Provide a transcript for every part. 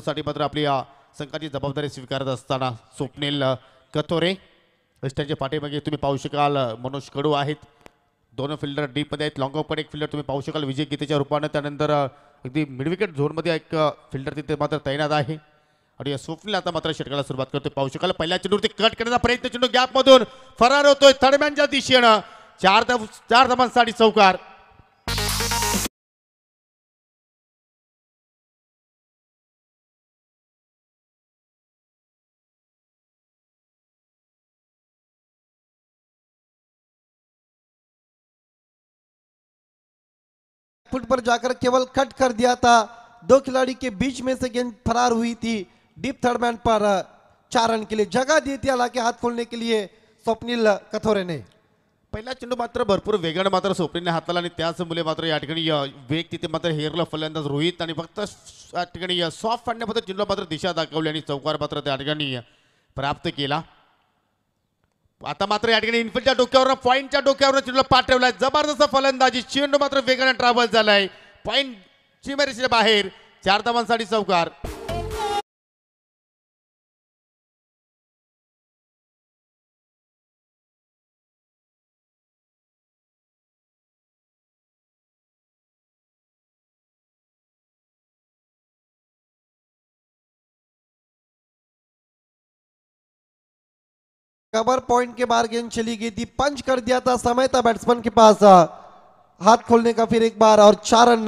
साठी मात्र आपली संघाची जबाबदारी स्वीकारत असताना स्वप्नील कथोरे त्यांच्या पाठीमागे तुम्ही पाहू शकाल मनोज कडू आहेत. दोन फिल्डर डीप मध्ये आहेत. लॉंग ऑफ पण एक फिल्डर तुम्ही पाहू शकाल विजय गीतेच्या रूपाने. त्यानंतर अगदी मिड विकेट झोन मध्ये एक फिल्डर तिथे मात्र तैनात आहे आणि स्वप्नील आता मात्र षटकाला सुरुवात करतोय. पाहू शकाल पहिल्या चेंडूवरती कट करण्याचा प्रयत्न, चेंडू गॅप मधून फरार होतोय थर्डमॅनच्या दिशेनं. चार धावांसाठी चौकार. फुट पर जाकर केवल कट कर दिया था. दो खिलाड़ी के बीच में से गेंद फरार हुई थी. डीप थर्ड मैन पर 4 रन के लिए जगह दी थी हालांकि हाथ खोलने के लिए स्वप्नील कथोरे ने. पहिला चेंडू मात्र भरपूर वेगाने मात्र स्वप्नीलने हाताला आणि त्याच मुले मात्र या ठिकाणी वेग तिथे मात्र हेरला फलंदाज रोहित आणि फक्त या ठिकाणी सॉफ्ट फाडण्यामध्ये चेंडू मात्र दिशा दाखवली आणि चौकार मात्र त्या ठिकाणी प्राप्त केला. आता मात्र या ठिकाणी इनफिल्डच्या डोक्यावर पॉईंटच्या डोक्यावर चेंडूला पाठवलाय. जबरदस्त फलंदाजी. चेंडू मात्र वेगाने ट्रॅव्हल झालाय पॉईंट चिमेरीच्या बाहेर. 4 धावांसाठी चौकार. कवर पॉइंट के बाहर गेंद चली गई थी. पंच कर दिया था. समय था बैट्समैन के पास हाथ खोलने का फिर एक बार और 4 रन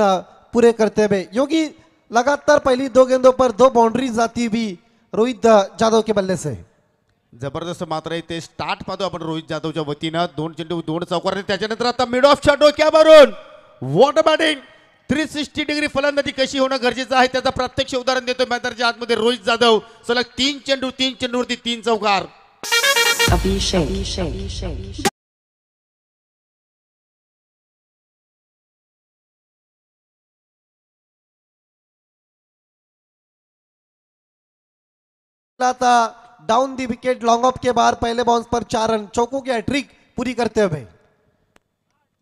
पूरे करते हुए. योगी लगातार पहली 2 गेंदों पर 2 बाउंड्रीज आती हुई रोहित जाधव के बल्ले से. जबरदस्त मात्र ते स्टार्ट पाहतो आपण रोहित जाधवच्या वतीनं. 2 चेंडू 2 चौकार. त्याच्यानंतर आता मिड ऑफच्या डोक्यावरून वॉटर बॅटिंग 360 डिग्री फलंदाजी कशी होणं गरजेचं आहे त्याचं प्रत्यक्ष उदाहरण देतो मैदानाच्या आतमध्ये रोहित जाधव. सलग 3 चेंडूवरती 3 चौकार. Down the wicket long off के बाहर पहले बाउंस पर 4 रन. चौकों की हैट्रिक पूरी करते हुए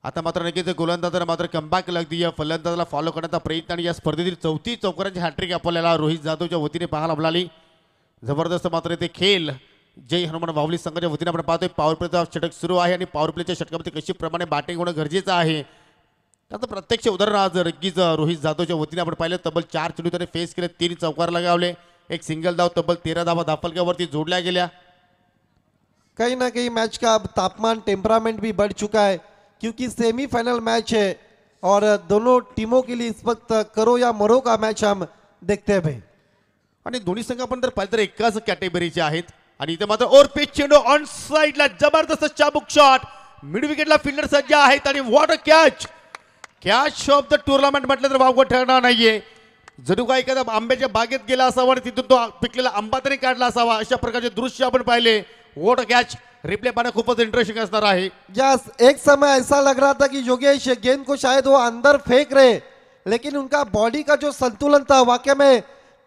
आता मात्र नक्कीच गोलंदाजाला मात्र कमबॅक लागली. फलंदाजाला फॉलो करण्याचा प्रयत्न आणि या स्पर्धेतील 4थी चौकारांची हॅट्रिक आपल्याला रोहित जाधवच्या वतीने पाहायला मिळाली. जबरदस्त मात्र ते खेळ जय हनुमान वावली संघाच्या वतीने आपण पाहतोय. पॉवर प्लेचा षटक सुरू आहे आणि पॉवर प्लेच्या षटकामध्ये कशी प्रमाणे बॅटिंग होणं गरजेचं आहे त्याचं प्रत्यक्ष उदाहरण आज नक्कीच रोहित जाधवच्या वतीने आपण पाहिलं. तब्बल 4 चेंडू त्याने फेस केले. 3 चौकार लगावले. एक सिंगल धाव. तब्बल 13 धावा धाफलक्यावरती जोडल्या गेल्या. कहीं ना कहीं मैच का अब तापमान टेम्परामेंट भी बढ़ चुका है क्योंकि सेमीफाइनल मैच है और दोनों टीमों के लिए इस वक्त करो या मरो का मैच हम देखते हैं. आणि दोन्ही संघ आपण जर पाहिलं तर एकाच कॅटेगरीचे आहेत आणि इथे मात्र ओर पिच चेंडू ऑन साइडला जबरदस्त चाबुक शॉट. मिड विकेटला फिल्डर सज्ज आहेत आणि what a catch of the tournament म्हटलं तर वावगं ठरणार नाहीये. जणू का एखाद्या आंब्याच्या बागेत गेला असावा आणि तिथून तो पिकलेला आंबा तरी काढला असावा अशा प्रकारचे दृश्य आपण पाहिले. What a catch. रिप्ले पाहणं खूपच इंटरेस्टिंग असणार आहे. यस, एक समय ऐसा लग रहा था कि योगेश गेंद को शायद वो अंदर फेंक रहे लेकिन उनका बॉडी का जो संतुलन था वाकई में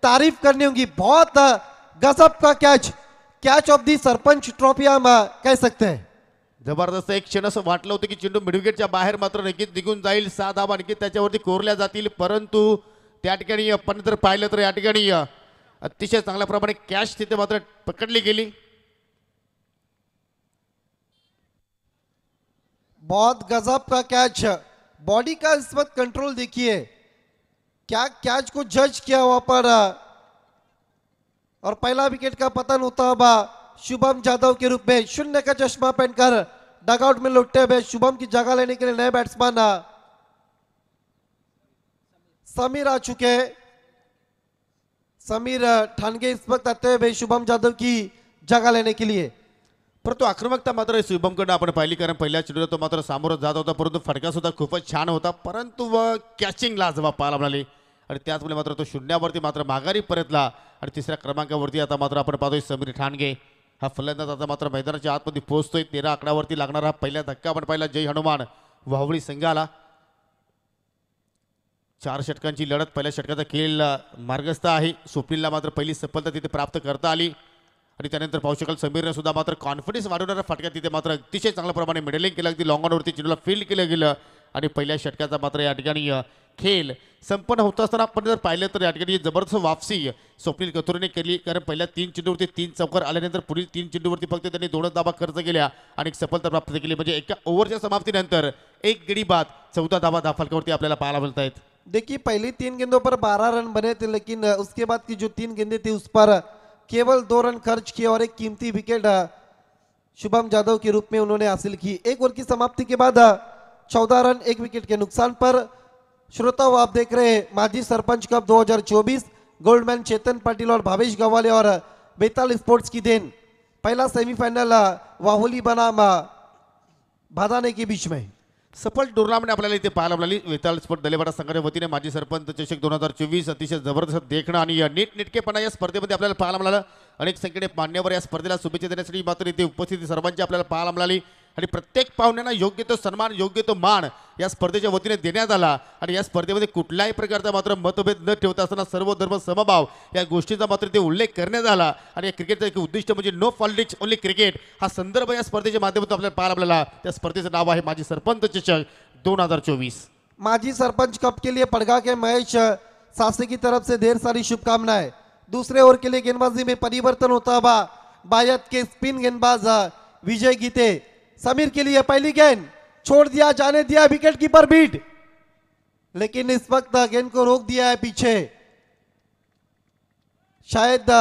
तारीफ करनी होगी. बहुत गजब का catch of the Sarpanch trophy हम कह सकते हैं. जबरदस्त. एक क्षण असं वाटलं होतं की चेंडू मिडविकेटच्या बाहेर मात्र नक्कीच निघून जाईल. 6 धावा नक्कीच त्याच्यावरती कोरल्या जातील परंतु त्या ठिकाणी आपण जर पाहिलं तर या ठिकाणी अतिशय चांगल्या प्रमाणे कॅच तिथे मात्र पकडली गेली. बहुत गजब का कैच. बॉडी का इस वक्त कंट्रोल देखिए. क्या कैच को जज किया वहां पर और पहला विकेट का पतन होता हुआ शुभम जादव के रूप में 0 का चश्मा पहनकर डगआउट में लौटते हुए शुभम की जगह लेने के लिए नए बैट्समैन समीर आ चुके. समीर ठानगे इस वक्त आते हुए शुभम जादव की जगह लेने के लिए. परंतु आक्रमकता मात्र शुभमकडनं आपण पाहिली कारण पहिल्या चेंडूला तो मात्र सामोरं जात होता परंतु फटका सुद्धा खूपच छान होता परंतु कॅचिंग लाजवाब पाहायला मिळाली आणि त्याचमुळे मात्र तो शून्यावरती मात्र माघारी परतला आणि 3ऱ्या क्रमांकावरती आता मात्र आपण पाहतोय समीर ठाणगे हा फलंदाज आता मात्र मैदानाच्या आतमध्ये पोहोचतोय. 13 आकड्यावरती लागणारा पहिला धक्का आपण पाहिला जय हनुमान वावळी संघाला. 4 षटकांची लढत. पहिल्या षटकाचा खेळ मार्गस्थ आहे. स्वप्नीलला मात्र पहिली सफलता तिथे प्राप्त करता आली आणि त्यानंतर पाहू शकाल समीरने सुद्धा मात्र कॉन्फिडन्स वाढवणारा फटका तिथे मात्र अतिशय चांगल्या प्रमाणे मिडलिंग केलं. अगदी लॉंग ऑनवरती चेंडूला फील्ड केलं गेलं आणि पहिल्या षटकाचा मात्र या ठिकाणी खेळ संपन्न होत असताना आपण जर पाहिलं तर या ठिकाणी जबरदस्त वापसी स्वप्नील कथोरेने केली, कारण पहिल्या 3 चेंडूवरती 3 चौकार आल्यानंतर पुढील 3 चेंडूवरती फक्त त्यांनी 2च धावा खर्च केल्या आणि एक सफलता प्राप्त केली. म्हणजे एका ओव्हरच्या समाप्तीनंतर एक गडी बाद 14 धावा धाफलकावरती आपल्याला पाहायला मिळत आहेत. देखिए पहली 3 गेंदों पर 12 रन बने थे, लेकिन उसके बाद की जो 3 गेंदें थी उस पर केवल 2 रन खर्च किए और एक कीमती विकेट शुभम जादव के रूप में उन्होंने हासिल की. एक ओवर की समाप्ति के बाद 14 रन 1 विकेट के नुकसान पर. श्रोताओं, आप देख रहे हैं माजी सरपंच कप 2024, गोल्डमैन चेतन पाटिल और भावेश गवाले और बेताल स्पोर्ट्स की देन. पहला सेमीफाइनल वाहुली बनाम भादाने के बीच में सफल टुर्नामेंट आपल्याला इथे पाहायला मिळाली. वेताळ स्पोर्ट दलेवाडा संघाच्या वतीने माजी सरपंच चषक 2024 अतिशय जबरदस्त देखणं आणि नीटनेटकेपणा या स्पर्धेमध्ये आपल्याला पाहायला मिळालं. अनेक संख्येने मान्यवर या स्पर्धेला शुभेच्छा देण्यासाठी मात्र इथे उपस्थिती सर्वांची आपल्याला पाहायला मिळाली आणि प्रत्येक पाहुण्यांना योग्य तो सन्मान, योग्य तो मान या स्पर्धेच्या वतीने देण्यात आला. आणि या स्पर्धेमध्ये कुठल्याही प्रकारचा मात्र मतभेद न ठेवता असताना सर्व धर्म समभाव या गोष्टीचा मात्र इथे उल्लेख करण्यात आला. आणि या क्रिकेटचं एक उद्दिष्ट म्हणजे नो पॉलिटिक्स ओनली क्रिकेट हा संदर्भ या स्पर्धेच्या माध्यमातून आपल्याला पाहायला मिळाला. त्या स्पर्धेचं नाव आहे माजी सरपंच चषक 2024. माजी सरपंच कप के लिए पड़गा के महेश सासे की तरफ से ढेर सारी शुभकामनाएं. दूसरे ओवर के लिए गेंदबाजी में परिवर्तन होता हुआ बायत के स्पिन गेंदबाज विजय गीते. समीर के लिए पहली गेंद छोड़ दिया, जाने दिया, विकेट कीपर बीट, लेकिन इस वक्त गेंद को रोक दिया है पीछे. शायद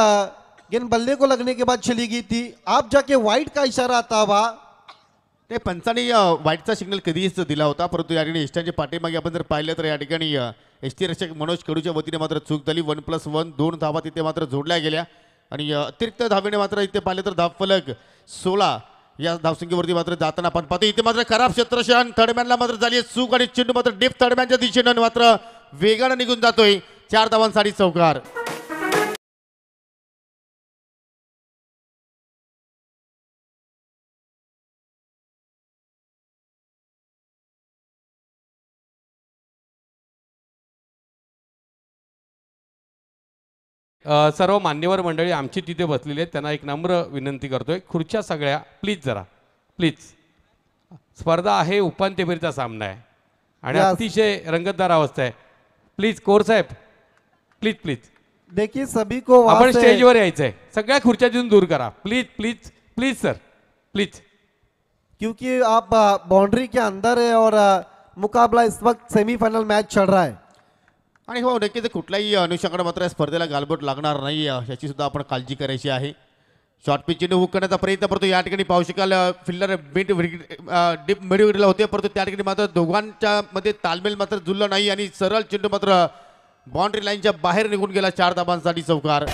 गेंद बल्ले को लगने के बाद चली गई थी. आप जाके वाइड का इशारा आता हुआ. ते पंचांनी वाईटचा सिग्नल कधीच दिला होता, परंतु या ठिकाणी एसटीच्या पाठीमागे आपण जर पाहिलं तर या ठिकाणी एसटी रक्षक मनोज कडूच्या वतीने मात्र चूक झाली. 1+1 2 धावा तिथे मात्र जोडल्या गेल्या आणि अतिरिक्त धावेने मात्र इथे पाहिलं तर धावफलक 16 या धावसंख्येवरती मात्र जाताना आपण पाहतो. इथे मात्र खराब क्षेत्ररक्षण, थर्डमॅनला मात्र झाली चूक आणि चेंडू मात्र डीप थर्डमॅनच्या दिशेनं मात्र वेगानं निघून जातोय. 4 धावांसाठी चौकार. सर्व मान्यवर मंडळी आमची तिथे बसलेली आहेत, त्यांना एक नम्र विनंती करतोय, खुर्च्या सगळ्या प्लीज जरा प्लीज. स्पर्धा आहे, उपांत्य फेरीचा सामना आहे आणि अतिशय रंगतदार अवस्था आहे. प्लीज कोर साहेब, प्लीज प्लीज. देखिए सभी को आपण स्टेजवर यायचं आहे, सगळ्या खुर्च्या तिथून दूर करा please please please sir please. क्योंकि आप बाउंड्री के अंदर है और मुकाबला इस वक्त सेमीफाइनल मैच चल रहा है. आणि हो, नक्कीच कुठल्याही अनुषंगाने मात्र या स्पर्धेला गालबोट लागणार नाही याची सुद्धा आपण काळजी करायची आहे. शॉर्ट पिचने हुक करण्याचा प्रयत्न करतो. या ठिकाणी पाहू शकाल फिल्डर डीप मिडविकेटला होते, परंतु त्या ठिकाणी मात्र दोघांच्या मध्ये तालमेल मात्र जुळलं नाही आणि सरळ चेंडू मात्र बाउंड्री लाईनच्या बाहेर निघून गेला. 4 धावांसाठी चौकार.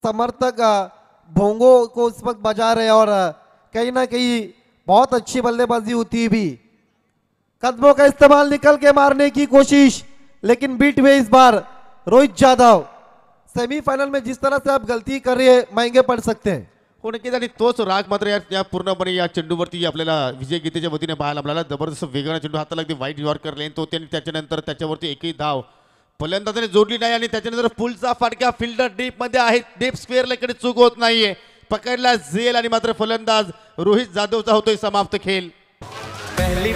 समर्थक भोंगो को इस वक्त बजा रहे और कहीं ना कहीं बहुत अच्छी बल्लेबाजी होती है भी. कदमों का इस्तेमाल निकल के मारने की कोशिश, लेकिन बीट हुए इस बार रोहित जाधव. सेमीफाइनल में जिस तरह से आप गलती कर रहे हैं महंगे पड़ सकते हैं. हो, नक्कीच. आणि तोच राग मात्र या पूर्णपणे या चेंडूवरती आपल्याला विजय गीतेच्या वतीने पाहायला मिळाला. जबरदस्त वेगाने चेंडू हाताला अगदी वाईट यॉर्कर लेन तो आणि त्याच्यानंतर त्याच्यावरती एकही धाव फलंदाजाने जोडली नाही आणि त्याच्यानंतर पुलचा फाटका फिल्डर डीप मध्ये आहे. डीप स्क्वेअरला इकडे चूक होत नाहीये, पकडला झेल आणि मात्र फलंदाज रोहित जाधवचा होतोय समाप्त खेळ. पहली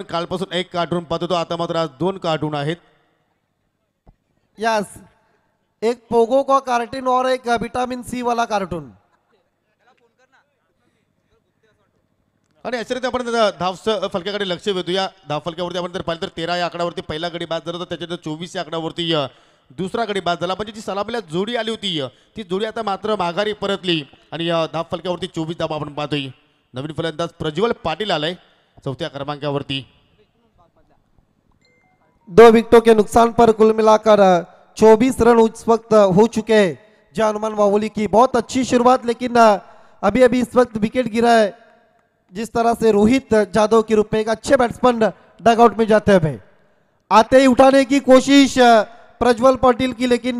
कालपासून एक कार्टून पाहतो तो आता मात्र आज 2 कार्टून आहेत. यस, एक पोगो का कार्टून और एक विटामिन सी वाला कार्टून. आणि अशारीत आपण धाव फलकाकडे लक्ष वेधूया. धाव फलकावरती आपण जर पाहिलं तर 13 या आकड्यावरती पहिला गडी बाद झाला, तर त्याच्यानंतर 24 या आकड्यावरती दुसरा गडी बाद झाला. म्हणजे जी सलामीला जोडी आली होती ती जोडी आता मात्र माघारी परतली आणि धाव फलकावरती 24 धावा आपण पाहतोय. नवीन फलंदाज प्रज्वल पाटील आलाय 4थ्या क्रमांकावरती. 2 विकेटों के नुकसान पर कुल मिलाकर 24 रन उस वक्त हो चुके हैं जय हनुमान वावोली की। बहुत अच्छी शुरुआत, लेकिन अभी अभी इस वक्त विकेट गिरा है। जिस तरह से रोहित जादव के रूप में एक अच्छे बैट्समैन डगआउट में जाते हुए आते ही उठाने की कोशिश प्रज्वल पाटिल की, लेकिन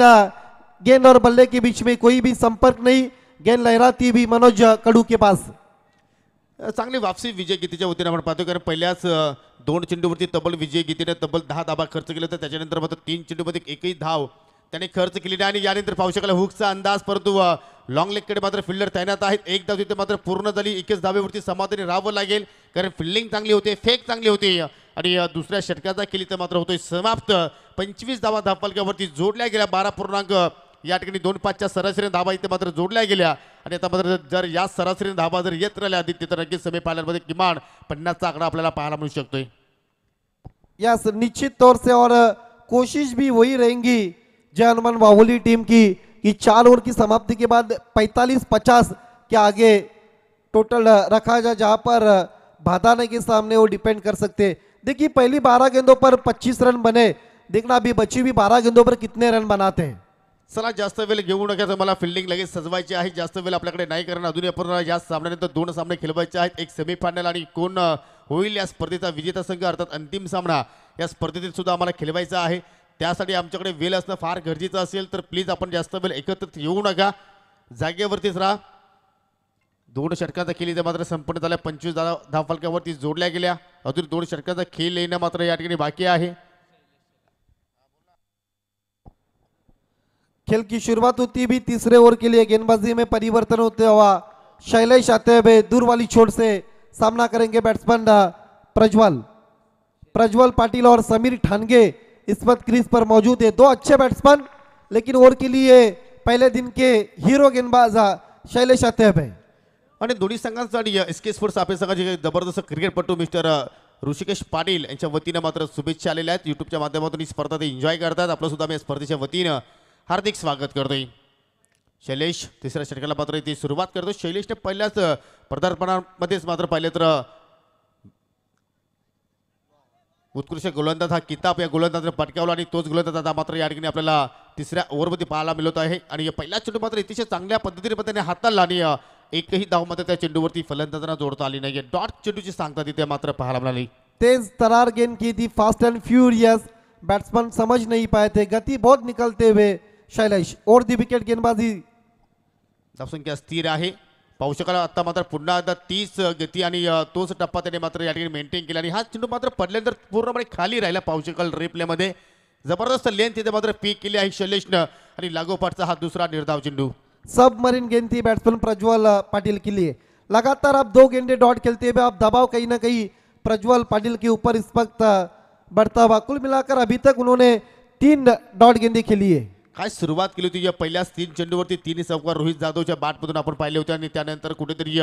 गेंद और बल्ले के बीच में कोई भी संपर्क नहीं। गेंद लहराती भी मनोज कडू के पास। चांगली वापसी विजय गीतेच्या वतीने आपण पाहतो, कारण पहिल्याच 2 चेंडूवरती तब्बल विजय गीतेने तब्बल 10 धाबा खर्च केले होते। त्याच्यानंतर मात्र 3 चेंडूमध्ये एकही धाव त्याने खर्च केली नाही आणि यानंतर पाहू शकाल हुकचा अंदाज, परंतु लॉंग लेगकडे मात्र फिल्डर तैनात आहेत। एक धाव तिथे मात्र पूर्ण झाली। एकच धावेवरती समाधानी राहावं लागेल, कारण फिल्डिंग चांगली होते, फेक चांगली होती आणि दुसऱ्या षटकाचा केली तर मात्र होतोय समाप्त। 25 धावा धावफलकावरती जोडल्या गेल्या। 12 या ठिकाणी 2-5च्या सरासरी धावा इथे मात्र जोडल्या गेल्या आणि आता मात्र जर या सरासरी धावा जर येत राहिल्या आदित्य, तर नक्कीच सेमीफायनलमध्ये किमान 50चा आकडा आपल्याला पाहायला मिळू शकतोय। यस, निश्चित तौर से, और कोशिश भी वही रहेंगी जय हनुमान वावोली टीम की कि 4 ओवर की समाप्ति के बाद 45-50 के आगे टोटल रखा जाए, जहां पर भादाने के सामने वो डिपेंड कर सकते। देखिए पहली 12 गेंदों पर 25 रन बने, देखना अभी बची हुई 12 गेंदों पर कितने रन बनाते हैं। चला जास्त वेळ घेऊ नका, तर मला फिल्डिंग लगेच सजवायची आहे। जास्त वेळ आपल्याकडे नाही, कारण अजूनही आपण या सामन्यानंतर 2 सामने खेळवायचे आहेत, एक सेमीफायनल आणि कोण होईल या स्पर्धेचा विजेता संघ, अर्थात अंतिम सामना या स्पर्धेतील सुद्धा आम्हाला खेळवायचा आहे। त्यासाठी आमच्याकडे वेळ असणं फार गरजेचं असेल, तर प्लीज आपण जास्त वेळ एकत्रित येऊ नका, जागेवरतीच राहा। 2 षटकांचा खेळ इथे मात्र संपन्न झाला। 25 धावफलकावरती जोडल्या गेल्या। अजून 2 षटकांचा खेळ येणं मात्र या ठिकाणी बाकी आहे। खेल की शुरुआत होती भी तीसरे ओवर के लिए गेंदबाजी में परिवर्तन होते हुआ शैलेश आते हुए दूर वाली छोर से सामना करेंगे बैट्समैन प्रज्वल पाटिल और समीर ठानगे इस वक्त क्रीज पर मौजूद है। 2 अच्छे बैट्समैन, लेकिन ओवर के लिए पहले दिन के हीरो गेंदबाज शैलेश आते हुए आणि दोन्ही संघांसाठी एसके स्पोर्ट्स आपल्या संघाचे जबरदस्त क्रिकेटपटू मिस्टर ऋषिकेश पाटील यांच्या वतीनं मात्र शुभेच्छा आलेल्या आहेत। यूट्यूबच्या माध्यमातून ही स्पर्धा ते एन्जॉय करतात। आपलं सुद्धा मी स्पर्धेच्या वतीनं हार्दिक स्वागत करतोय। शैलेश तिसऱ्या षटकाला मात्र इथे सुरुवात करतो। शैलेशने पहिल्याच पदार्पणामध्येच मात्र पाहिले तर उत्कृष्ट गोलंदाज हा किताब या गोलंदाजाने पटकावला आणि तोच गोलंदाज आता मात्र या ठिकाणी आपल्याला तिसऱ्या ओव्हरमध्ये पाहायला मिळत आहे आणि या पहिल्या चेंडू मात्र अतिशय चांगल्या पद्धतीने त्याने हाताळला आणि एकही धाव मात्र त्या चेंडूवरती फलंदाजांना जोडता आली नाही। डॉट चेंडूची सांगता तिथे मात्र पाहायला मिळाली। तेज तरार गेंद की थी, फास्ट एंड फ्यूरियस, बैट्समैन समझ नहीं पाए थे, गति बहुत निकलते हुए शैलेश और दी विकेट गेंदबाजी। धावसंख्या स्थिर आहे। पाहू शकाल आता मात्र पुन्हा एकदा 30 गती आणि तोच टप्पा त्याने मात्र या ठिकाणी मेंटेन केला आणि हा चेंडू मात्र पडल्यानंतर पूर्णपणे खाली राहिला। पाहू शकाल रिप्लेमध्ये जबरदस्त लेंथ तिथे मात्र पीक केली आहे शैलेशनं आणि लागोपाठचा हा दुसरा निर्धाव चेंडू। सबमरीन गेंद थी बैट्समैन प्रज्वल पाटिल के लिए। लगातार आप 2 गेंदे डॉट खेलते हुए आप दबाव कहीं ना कहीं प्रज्वल पाटिल के ऊपर इस वक्त बढ़ता हुआ। कुल मिलाकर अभी तक उन्होंने 3 डॉट गेंदे खेली है। काय सुरुवात केली होती या पहिल्याच 3 चेंडूवरती 3 चौकार रोहित जाधवच्या बॅटमधून आपण पाहिले होते आणि त्यानंतर कुठेतरी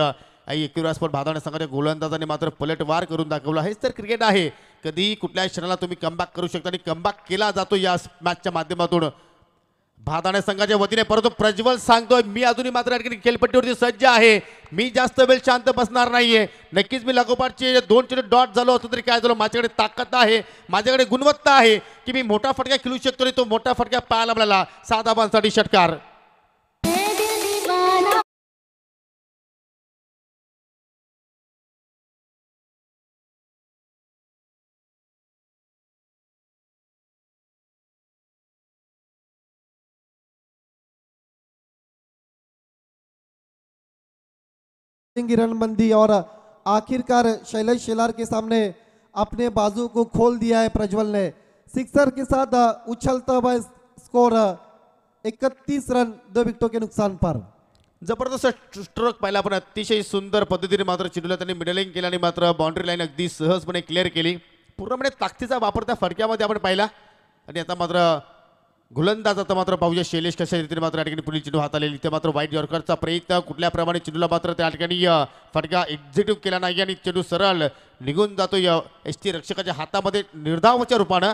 एकविरास्पर भादाने संघाच्या गोलंदाजाने मात्र पलटवार करून दाखवला। हेच तर क्रिकेट आहे, कधीही कुठल्याही क्षणाला तुम्ही कमबॅक करू शकता आणि कमबॅक केला जातो या मॅचच्या माध्यमातून भादाने संघाच्या वतीने। परंतु प्रज्वल सांगतोय मी अजूनही मात्र या ठिकाणी खेळपट्टीवरती सज्ज आहे, मी जास्त वेळ शांत बसणार नाहीये। नक्कीच मी लागोपाठचे 2 चेंडू डॉट झालो असतो तरी काय झालं, माझ्याकडे ताकद आहे, माझ्याकडे गुणवत्ता आहे की मी मोठा फटका खेळू शकतो आणि तो मोठा फटका पाहायला मिळाला। 7 धावांसाठी षटकार। रनबंदी और आखिरकार शैलेश शेलार के सामने अपने बाजू को खोल दिया है प्रज्वल ने। सिक्सर के साथ उछलता हुआ स्कोर 31 रन 2 विकेटों के नुकसान पर। जबरदस्त स्ट्रोक पाहिला, पण अतिशय सुंदर पद्धतीने मात्र चेंडूला त्यांनी मिडलिंग केलं आणि मात्र बाउंड्री लाईन अगदी सहजपणे क्लिअर केली। पूर्णपणे ताकदीचा वापर त्या फटक्यामध्ये आपण पाहिला आणि आता मात्र गोलंदाज आता मात्र पाहूया शैलेश कशा रीतीने मात्र या ठिकाणी पुढील चेंडू हाताळलेली। इथे मात्र वाईट यॉर्करचा प्रयत्न, कुठल्या प्रमाणे चेंडूला मात्र त्या ठिकाणी फटका एक्झिक्यूट केला नाही आणि चेंडू सरळ निघून जातो एसटी रक्षकाच्या हातामध्ये निर्धावाच्या रूपानं।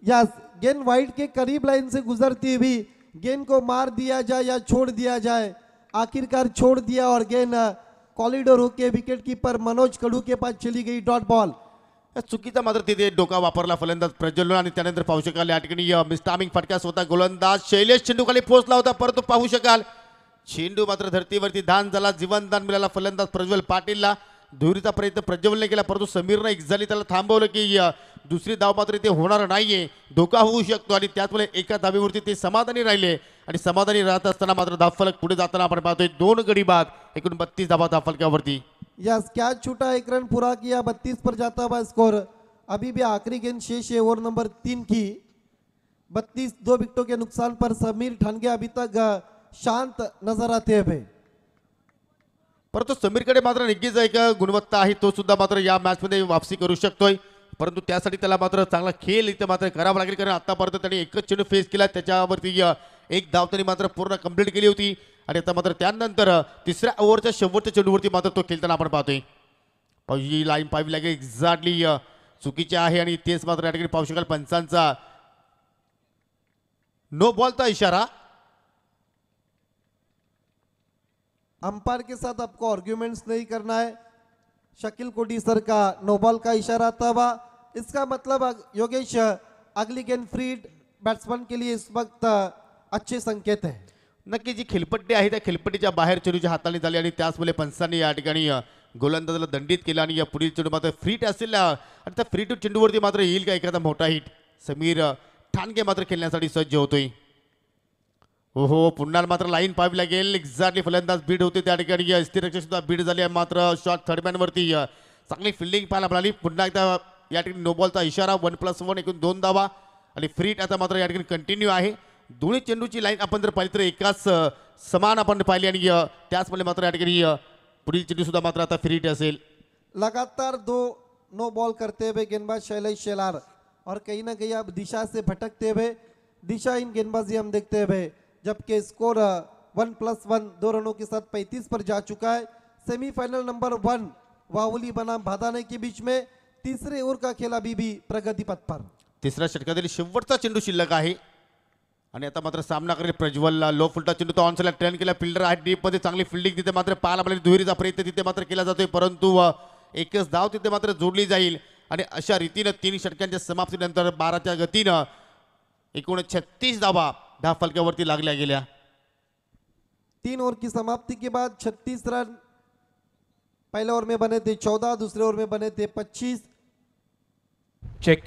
यस, गेंद वाइड के करीब लाइन से गुजरती हुई गेंद को मार दिया जाए या छोड़ दिया जाए, आखिरकार छोड़ दिया और गेंद कॉरिडोर होके विकेट कीपर मनोज कडू के पास चली गई डॉट बॉल। या चुकीचा मात्र तिथे डोका वापरला फलंदाज प्रज्वलन आणि त्यानंतर पाहू शकाल या ठिकाणी मिस्टामिंग फटका स्वतः गोलंदाज शैलेश चेंडू खाली पोहोचला होता, परंतु पाहू शकाल चेंडू मात्र धर्तीवरती दान झाला, जीवनदान मिळाला फलंदाज प्रज्वल पाटीलला. दुहेरीचा प्रयत्न प्रज्वलने केला, परंतु समीरनं एक्झॅक्टली त्याला थांबवलं की दुसरी धाव मात्र इथे होणार नाहीये, धोका होऊ शकतो आणि त्याचमुळे एका धावेवरती ते समाधानी राहिले आणि समाधानी राहत असताना मात्र धावफलक पुढे जाताना आपण पाहतोय 2 गडी बाद, एकूण 32 धावा धावफलकावरती. यस, कैच छूटा, 1 रन पूरा किया, 32 पर जाता हुआ स्कोर. अभी भी आखिरी गेंद शेष है ओवर नंबर 3 की. 32, 2 विकेटों के नुकसान पर समीर ठानगे अभी तक शांत नजर आते हैं. परंतु समीरकडे मात्र नक्कीच एक गुणवत्ता आहे, तो सुद्धा मात्र या मॅचमध्ये वापसी करू शकतोय, परंतु त्यासाठी त्याला मात्र चांगला खेळ इथे मात्र करावा लागेल, कारण आतापर्यंत त्याने एकच चेंडू फेस केला, त्याच्यावरती एक धाव त्यांनी मात्र पूर्ण कंप्लीट केली होती आणि आता मात्र त्यानंतर तिसऱ्या ओव्हरच्या शेवटच्या चेंडूवरती मात्र तो खेळताना आपण पाहतोय. ही लाईन पाहावी लागेल, एक्झॅक्टली चुकीची आहे आणि तेच मात्र या ठिकाणी पाहू शकाल पंचांचा नो बॉलचा इशारा. अंपायर के साथ आपको आर्ग्यूमेंट्स नहीं करना है. शकील कोटी सर का नो बॉल का इशारा आता हुआ, इसका मतलब योगेश अगली गेंद फ्री बैट्समैन के लिए इस वक्त अच्छे संकेत है. नक्की जी खेळपट्टी आहे त्या खेळपट्टीच्या बाहेर चेंडूच्या हाताने झाली आणि त्याचमुळे पंचांनी या ठिकाणी गोलंदाजाला दंडित केला आणि या पुढील चेंडू मात्र फ्री असेल आणि त्या फ्री टू चेंडूवरती मात्र येईल का एखादा मोठा हिट. समीर ठाणगे मात्र खेळण्यासाठी सज्ज होतोय. हो पुन्हा मात्र लाईन पाहावी लागेल, एक्झॅक्टली फलंदाज बीड होते त्या ठिकाणी स्थिरक्षक सुद्धा बीड झाली आहे, मात्र शॉट थर्डमॅनवरती चांगली फिल्डिंग पाहायला मिळाली. पुन्हा एकदा या ठिकाणी नो बॉलचा इशारा, 1+1 एकूण 2 धावा आणि फ्री आता मात्र या ठिकाणी कंटिन्यू आहे. दोन्ही चेंडूची लाईन आपण जर पाहिली तर एकाच समान आपण पाहिली आणि त्याचमुळे मात्र या ठिकाणी पुढील चेंडू सुद्धा मात्र आता फ्री असेल. लगातार 2 नो बॉल करते हुए गेंदबाज शैलेश शेलार और कहीं ना कहीं अब दिशा से भटकते हुए दिशाहीन गेंदबाजी हम देखते हुए, जबकि स्कोर 1+1 2 रनों के साथ 35 पर जा चुका है. सेमीफाइनल नंबर 1 वाहुली बनाम भादाने के बीच में तीसरे ओवर का खेल अभी भी प्रगति पथ पर. तिसऱ्या षटकातील शेवटचा चेंडू शिल्लक आहे आणि आता मात्र सामना करेल प्रज्वलला. लो फुलटा चेंडू तो ऑनसाईडला ट्रेन केला, फिल्डर आहे डीप मध्ये, चांगली फिल्डिंग तिथे मात्र पाहायला मिळाली. दुहेरीचा प्रयत्न तिथे मात्र केला जातोय, परंतु एकच धाव तिथे मात्र जोडली जाईल आणि अशा रीतीनं 3 षटकांच्या समाप्तीनंतर 12च्या गतीनं एकूण 36 धावा धावफलकावरती लागल्या गेल्या. 3 ओवर की समाप्ति के बाद 36 रन पहले ओवर में बने थे 14, दूसरे ओवर में बने थे 25. चेक.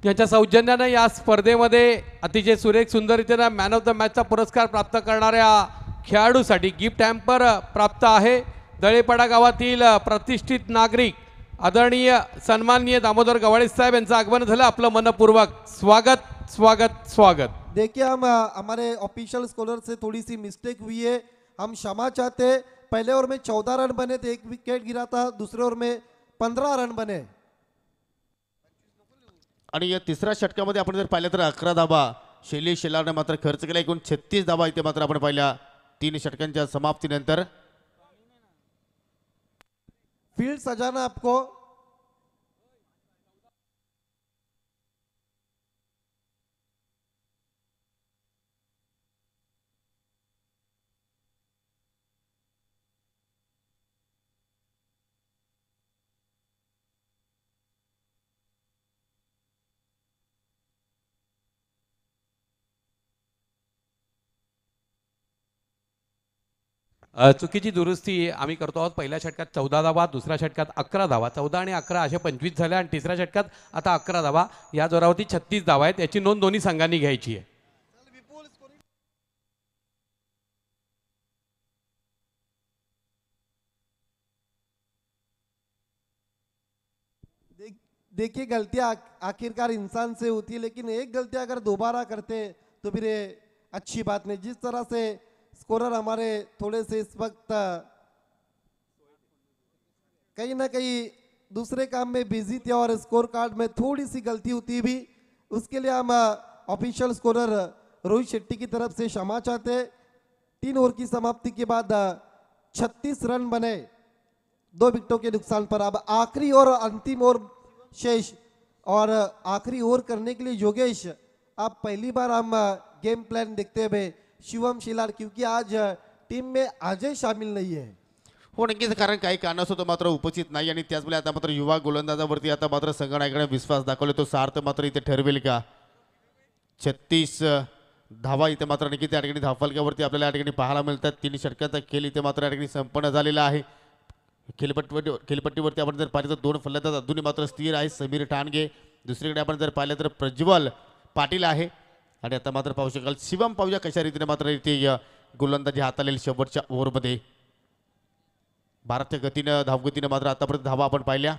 त्याच्या सौजन्यानं या स्पर्धेमध्ये अतिशय सुरेख सुंदररीतीनं मॅन ऑफ द मॅचचा पुरस्कार प्राप्त करणाऱ्या खेळाडूसाठी गिफ्ट हॅम्पर प्राप्त आहे. दळेपाडा गावातील प्रतिष्ठित नागरिक आदरणीय सन्माननीय दामोदर गवाळे साहेब यांचं आगमन झालं. आपलं मनपूर्वक स्वागत स्वागत स्वागत. देखिए हम हमारे ऑफिशियल स्कोलर से थोड़ी सी मिस्टेक हुई है, हम क्षमा चाहते हैं. पहले ओवर में 14 रन बने थे, 1 विकेट गिरा था, दूसरे ओवर में 15 रन बने आणि या तिसऱ्या षटकामध्ये आपण जर पाहिलं तर 11 धावा शैलेश शेलारने मात्र खर्च केला, एकूण 36 धावा इथे मात्र आपण पाहिल्या 3 षटकांच्या समाप्तीनंतर. फील्ड सजाना आपको. चुकीची दुरुस्ती आम्ही करतो आहोत. पहिल्या षटकात 14 धावा, दुसऱ्या षटकात 11 धावा, 14 आणि 11 अशा 25 झाल्या आणि तिसऱ्या षटकात आता 11 धावा, या जोरावरती 36 धावा आहेत. याची नोंद दोन्ही संघांनी घ्यायची आहे. देखिए गलतियां आखिरकार इंसान से होती है, लेकिन एक गलती अगर दोबारा करते तो फिर ये अच्छी बात नहीं. जिस तरह से स्कोरर हमारे थोड़े से इस वक्त कहीं ना कहीं दूसरे काम में बिजी थे और स्कोर कार्ड में थोड़ी सी गलती होती भी, उसके लिए हम ऑफिशियल स्कोरर रोहित शेट्टी की तरफ से क्षमा चाहते. 3 ओवर की समाप्ति के बाद 36 रन बने 2 विकेटों के नुकसान पर. अब आखिरी और अंतिम ओवर शेष और आखिरी ओवर करने के लिए योगेश आप पहली बार हम गेम प्लान देखते हुए शिवम शिलार, क्योंकि आज टीम में अजय शामिल नहीं है. हो नक्कीच, कारण काही कारणास्तव तो मात्र उपस्थित नाही आणि त्याचवेळी आता मात्र युवा गोलंदाजावरती आता मात्र संघनायकाने विश्वास दाखवला. तो सार्थ मात्र इथे ठरवेल का? 36 धावा इथे मात्र नक्की त्या ठिकाणी धावफलकावरती आपल्याला या ठिकाणी पाहायला मिळतात. 3 षटकांचा खेळ इथे मात्र या ठिकाणी संपन्न झालेला आहे. खेळपट्टीवरती आपण जर पाहिलं तर 2 फलंदाज अजूनही मात्र स्थिर आहे. समीर ठाणगे, दुसरीकडे आपण जर पाहिलं तर प्रज्वल पाटील आहे आणि आता मात्र पाहू शकाल शिवम. पाहूया कशा रीतीने मात्र इथे गोलंदाजी हाताळेल शेवटच्या ओव्हरमध्ये. भारतीय गतीनं धावगतीनं मात्र आतापर्यंत धावा आपण पाहिल्या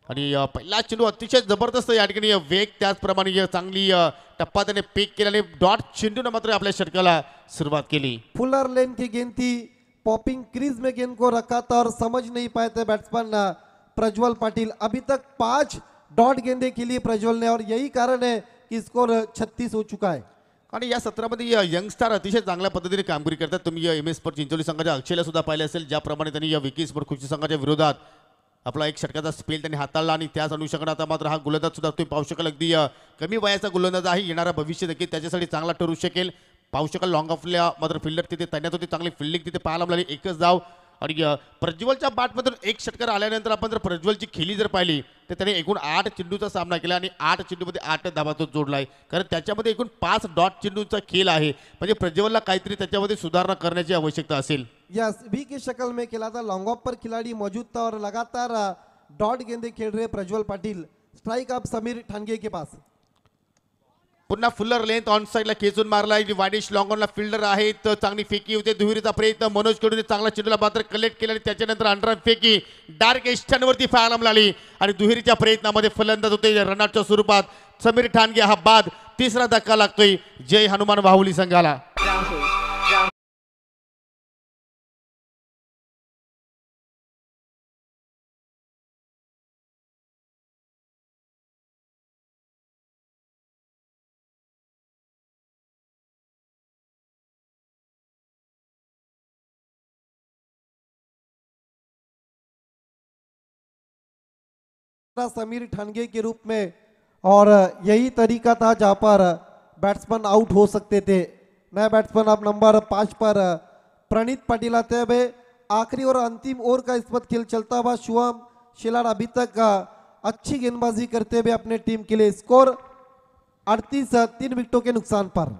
आणि पहिला चेंडू अतिशय जबरदस्त या ठिकाणी वेग, त्याचप्रमाणे चांगली टप्पा त्याने पेक केला आणि डॉट चेंडूनं मात्र आपल्या षटकाला सुरुवात केली. फुलर लेन की गेंद थी, पॉपिंग क्रीज में गेंद को रखा था और समझ नहीं पाए थे बैट्समैन प्रज्वल पाटिल. अभी तक 5 डॉट गेंदे खेली प्रज्वल ने और यही कारण है कि स्कोर 36 हो चुका है. आणि या सत्रामध्ये यंगस्टार अतिशय चांगल्या पद्धतीने कामगिरी करतात. तुम्ही एम एस स्पोर्ट चिंचोली संघाच्या अक्षयला सुद्धा पाहिले असेल, ज्याप्रमाणे त्यांनी या विकी स्पोर्ट खुर्ची संघाच्या विरोधात आपला एक षटकाचा स्पेल त्यांनी हाताळला आणि त्याच अनुषंगाने आता मात्र हा गोलंदाज सुद्धा तुम्ही पाहू शकाल अगदी कमी वयाचा गोलंदाज आहे. येणारा भविष्य देखील त्याच्यासाठी चांगला ठरू शकेल. पाहू शकाल लॉंग ऑफल्या मात्र फिल्डर तिथे तैनात होती, चांगली फिल्डिंग तिथे पाहायला मिळाली. एकच धाव आणि प्रज्वलच्या बॅटमधून एक षटकार आल्यानंतर आपण जर प्रज्वलची खेळी जर पाहिली तर त्याने एकूण 8 चेंडूचा सामना केला आणि 8 चेंडूमध्ये 8 धावा तो जोडला आहे. कारण त्याच्यामध्ये एकूण 5 डॉट चेंडूचा खेळ आहे. म्हणजे प्रज्वलला काहीतरी त्याच्यामध्ये सुधारणा करण्याची आवश्यकता असेल. यस, वी की शक्ल में खेला था, लॉन्ग ऑफ पर खिलाड़ी मौजूद था और लगातार डॉट गेंदे खेल रहे प्रज्वल पाटिल. स्ट्राइक अब समीर ठाणगे के पास. पुन्हा फुल्लर लेंथ ऑन साईडला खेचून मारला. वायडिश लॉंग ऑनला फिल्डर आहे तर चांगली फेकी होते. दुहेरीचा प्रयत्न मनोज कडून चांगला चेंडूला मात्र कलेक्ट केला आणि त्याच्यानंतर अंडरहँड फेकी डार्क एस्टनवरती फायला मिळाली आणि दुहेरीच्या प्रयत्नामध्ये फलंदाज होते रनआउटच्या स्वरूपात समीर ठाणगे. हा बाद, तिसरा धक्का लागतोय जय हनुमान वाहुली संघाला. राहुल समीर ठाणगे के रूप में और यही तरीका था जहां पर बैट्समैन आउट हो सकते थे. नया बैट्समैन अब नंबर 5 पर प्रणीत पाटिल आते हुए. आखिरी और अंतिम ओवर का इस वक्त खेल चलता हुआ. शुभम शिलार अभी तक अच्छी गेंदबाजी करते हुए अपने टीम के लिए. स्कोर 38, 3 विकेटों के नुकसान पर.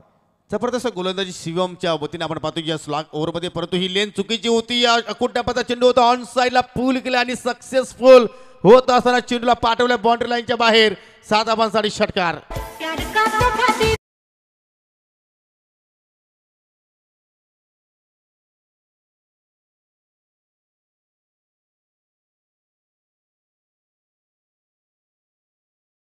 जबरदस्त गोलंदाजी शिवमच्या वतीने आपण पाहतो या स्लॉग ओव्हरमध्ये, परंतु ही लेन चुकीची होती. या अकुट्यापचा चेंडू होता, ऑन साईडला पूल केला आणि सक्सेसफुल होत असताना चेंडूला पाठवल्या बाउंड्री लाईनच्या बाहेर. 7 धावांसाठी षटकार.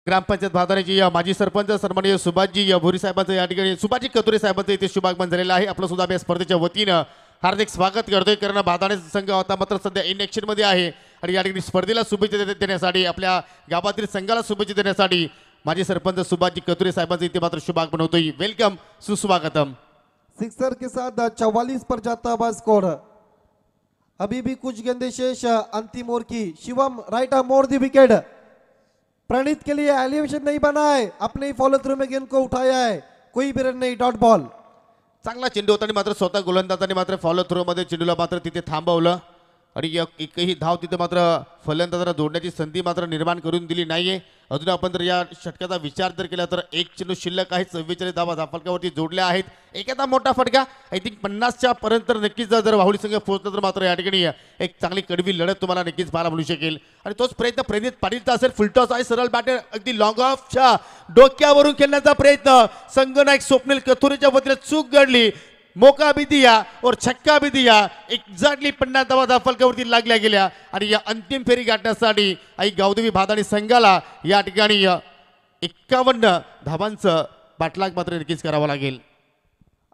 ग्रामपंचायत भादाण्याची माजी सरपंच सन्माननीय सुभाषजी भोरी साहेबांचं या ठिकाणी सुभाषजी कतुरे साहेबांचं इथे शुभागमन झालेलं आहे. आपलं सुद्धा या स्पर्धेच्या वतीनं हार्दिक स्वागत करतोय. कारण भादाणे संघ आता मात्र सध्या इनएक्शन मध्ये आहे आणि या ठिकाणी स्पर्धेला शुभेच्छा देण्यासाठी आपल्या गावातील संघाला शुभेच्छा देण्यासाठी माजी सरपंच सुभाषजी कतुरे साहेबांचं इथे मात्र शुभागमन होतोय. वेलकम, सुस्वागतम. सिक्सर के साथ 44 पर जाता हुआ स्कोर. अभी भी कुछ गेंदे शेष अंतिम ओवर की. शिवम राइट आर्म मोड़ दी विकेट. प्रणीत के लिए एलिवेशन नहीं बना है, अपने ही फॉलो थ्रू में गेंद को उठाया है, कोई भी रन नहीं, डॉट बॉल. चांगला चेंडू होता आणि मात्र स्वतः गोलंदाजाने मात्र फॉलो थ्रो मध्ये चेंडूला मात्र तिथे थांबवलं आणि एकही धाव तिथे मात्र फलंदाजाला जोडण्याची संधी मात्र निर्माण करून दिली नाहीये. अजून आपण जर या षटकाचा विचार जर केला तर एक चेंडू शिल्लक आहे. 44 धावा धावफलकावरती जोडल्या आहेत. एखादा मोठा फटका आय थिंक 50च्या पर्यंत नक्कीच जर वाहुली संघ पोहोचला तर मात्र या ठिकाणी एक चांगली कडवी लढत तुम्हाला नक्कीच पाहायला मिळू शकेल. आणि तोच प्रयत्न प्रणीत पाटीलचा असेल. फुलटॉस आहे, सरळ बॅटर अगदी लॉंग ऑफच्या डोक्यावरून खेळण्याचा प्रयत्न. संघनायक स्वप्नील कथुरेच्या वतीने चूक घडली. मौका भी दिया और छक्का भी दिया. एक्झॅक्टली 50 धावा धावफलकावरती लागल्या गेल्या आणि या अंतिम फेरी गाठण्यासाठी आई गावदेवी भादाणी संघाला या ठिकाणी 51 धावांचं पाठलाग मात्र नक्कीच करावा लागेल.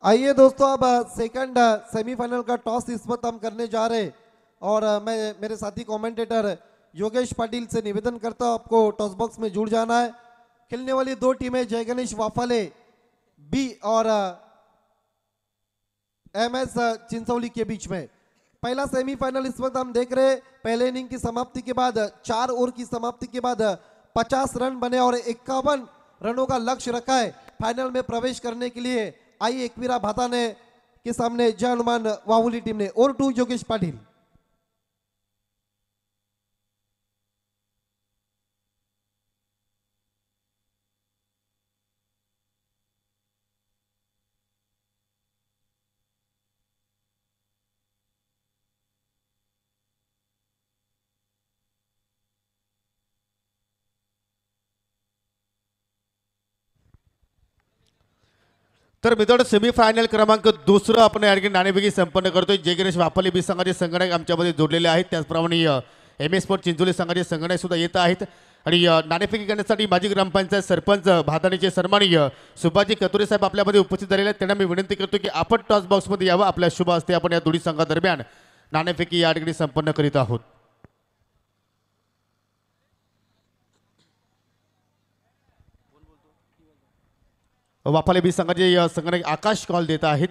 आइए दोस्तों, अब सेकंड सेमीफाइनल का टॉस इस वक्त हम करने जा रहे हैं और मैं मेरे साथी कमेंटेटर योगेश पाटिल से निवेदन करता हूं आपको टॉस बॉक्स में जुड़ जाना है. खेलने वाली 2 टीमें जय गणेश वाफाले बी और MS चिंचौली के बीच में. पहला सेमीफाइनल इस वक्त हम देख रहे हैं. पहले इनिंग की समाप्ति के बाद 4 ओवर की समाप्ति के बाद 50 रन बने और 51 रनों का लक्ष्य रखा है फाइनल में प्रवेश करने के लिए. आई एकवीरा भाताने के सामने जय हनुमान वाहुली टीम ने. और 2 योगेश पाटिल. तर मित्रांनो सेमीफायनल क्रमांक दुसरं आपण या ठिकाणी नाणेफेकी संपन्न करतोय. जय गणेश वापली बी संघाचे संगणक आमच्यामध्ये जोडलेले आहेत. त्याचप्रमाणे एम एस स्पोर्ट चिंचोली संघाचे संगणक सुद्धा येत आहेत. आणि नाणेफेकी करण्यासाठी माजी ग्रामपंचायत सरपंच भादानीचे सन्माननीय सुभाजी कतुरे साहेब आपल्यामध्ये उपस्थित झालेले आहेत. त्यांना मी विनंती करतो की आपण टॉस बॉक्समध्ये यावं. आपल्या शुभ हस्ते आपण या दोन्ही संघादरम्यान नाणेफेकी या ठिकाणी संपन्न करीत आहोत. वाफाले बी संघाचे संगणक आकाश कॉल देत आहेत.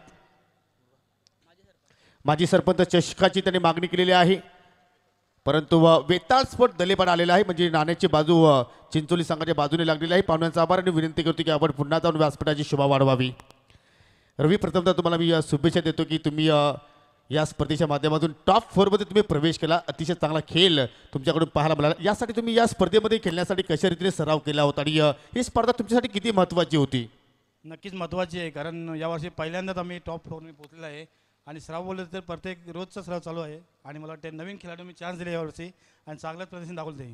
माजी सरपंच चषकाची त्यांनी मागणी केलेली आहे, परंतु वेताळ स्फोट दलेपाड आलेला आहे. म्हणजे नाण्याची बाजू चिंचोली संघाच्या बाजूने लागलेली आहे. पाहुण्यांचा आभार आणि विनंती करतो की आपण पुन्हा जाऊन व्यासपीठाची शोभा वाढवावी. रवी, प्रथमतः तुम्हाला मी शुभेच्छा देतो की तुम्ही या स्पर्धेच्या माध्यमातून टॉप 4मध्ये तुम्ही प्रवेश केला. अतिशय चांगला खेळ तुमच्याकडून पाहायला मिळाला. यासाठी तुम्ही या स्पर्धेमध्ये खेळण्यासाठी कशा रीतीने सराव केला होता आणि ही स्पर्धा तुमच्यासाठी किती महत्त्वाची होती? नक्कीच महत्त्वाची आहे, कारण यावर्षी पहिल्यांदाच आम्ही टॉप 4मध्ये पोहोचलेलो आहे. आणि सराव बोललं तर प्रत्येक रोजचा सराव चालू आहे. आणि मला वाटते नवीन खेळाडू मी चान्स दिले यावर्षी आणि चांगलंच प्रदर्शन दाखवलं ते.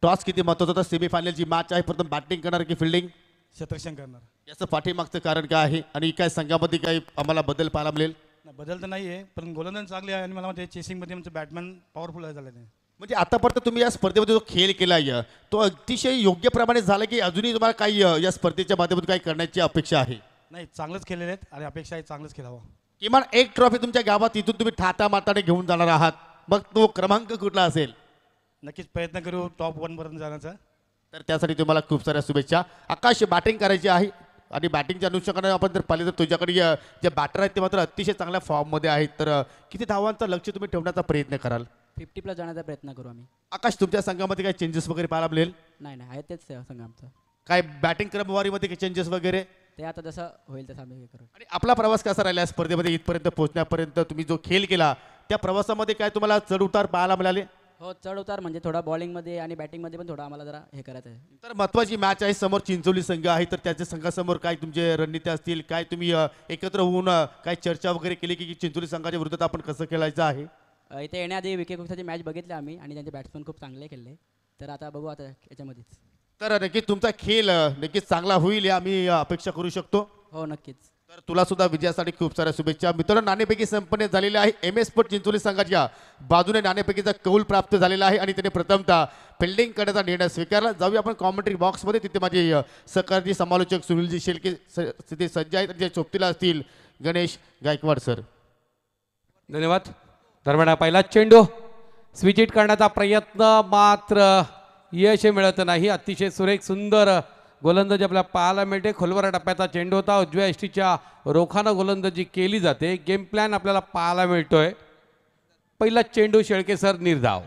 टॉस किती महत्त्वाचा होता? सेमीफायनलची मॅच आहे, प्रथम बॅटिंग करणार की फिल्डिंग? क्षेत्ररक्षण करणार. याचं पाठीमागचं कारण काय आहे आणि काय संघामध्ये काही आम्हाला बदल पाहायला मिळेल? बदल तर नाही आहे, पण गोलंदाज चांगले आहे आणि मला वाटते चेसिंगमध्ये आमचं बॅटमॅन पॉवरफुल झालं आहे. म्हणजे आतापर्यंत तुम्ही या स्पर्धेमध्ये जो खेळ केला आहे तो अतिशय योग्य प्रमाणे झाला की अजूनही तुम्हाला काही या स्पर्धेच्या माध्यमातून काही करण्याची अपेक्षा आहे? नाही, चांगलंच खेळलेले आहेत आणि अपेक्षा आहे चांगलंच खेळावं. किमान एक ट्रॉफी तुमच्या गावात इथून तुम्ही ठाता माताने घेऊन जाणार आहात, मग तो क्रमांक कुठला असेल? नक्कीच प्रयत्न करू टॉप 1पर्यंत जाण्याचा. तर त्यासाठी तुम्हाला खूप साऱ्या शुभेच्छा. आकाश, बॅटिंग करायची आहे आणि बॅटिंगच्या अनुषंगाने आपण जर पाहिले तर तुझ्याकडे जे बॅटर आहेत ते मात्र अतिशय चांगल्या फॉर्ममध्ये आहेत. तर किती धावांचं लक्ष तुम्ही ठेवण्याचा प्रयत्न कराल? 50 प्लस जाण्याचा प्रयत्न करू आम्ही. आकाश, तुमच्या संघामध्ये काही चेंजेस वगैरे पाहायला मिळेल? नाही आहे तेच संघ आमचं. काय बॅटिंग क्रमवारीमध्ये काही चेंजेस वगैरे? ते आता जसं होईल तसं आम्ही हे करू. आणि आपला प्रवास कसा राहिला या स्पर्धेमध्ये इथपर्यंत पोहोचण्यापर्यंत? तुम्ही जो खेळ केला त्या प्रवासामध्ये काय तुम्हाला चढ उतार पाहायला मिळाले? हो, चढ उतार म्हणजे थोडा बॉलिंगमध्ये आणि बॅटिंगमध्ये पण थोडं आम्हाला जरा हे करायचं आहे. तर महत्त्वाची मॅच आहे, समोर चिंचोली संघ आहे. तर त्याच्या संघासमोर काय तुमचे रणनीती असतील? काय तुम्ही एकत्र होऊन काय चर्चा वगैरे केली की चिंचोली संघाच्या विरोधात आपण कसं खेळायचं आहे? इथे येण्याआधी विके कुक्साची मॅच बघितली आम्ही आणि त्यांचे बॅट्समन खूप चांगले खेळले. तर आता बघू आता याच्यामध्येच. तर नक्कीच तुमचा खेळ नक्कीच चांगला होईल या आम्ही अपेक्षा करू शकतो. हो नक्कीच. तर तुला सुद्धा विजयासाठी खूप साऱ्या शुभेच्छा. मित्रांनो, नाणेफेकी संपन्न झालेली आहे. एम एस स्पोर्ट चिंचोली संघाच्या बाजूने नाणेफेकीचा कौल प्राप्त झालेला आहे आणि त्याने प्रथमतः फिल्डिंग करण्याचा निर्णय स्वीकारला. जाऊया आपण कॉमेंट्री बॉक्समध्ये. तिथे माझे सहकारी समालोचक सुनीलजी शेळके तिथे सज्ज आहेत. जे चोपतीला असतील गणेश गायकवाड सर. धन्यवाद. दरम्यान पहिला चेंडू स्विच हिट करण्याचा प्रयत्न, मात्र यश मिळत नाही. अतिशय सुरेख सुंदर गोलंदाजी आपल्याला पाहायला मिळते. खोलवर टप्प्याचा चेंडू होता. उजव्या यष्टीच्या रोखानं गोलंदाजी केली जाते. गेम प्लॅन आपल्याला पाहायला मिळतोय. पहिला चेंडू शेळके सर, निर्धाव.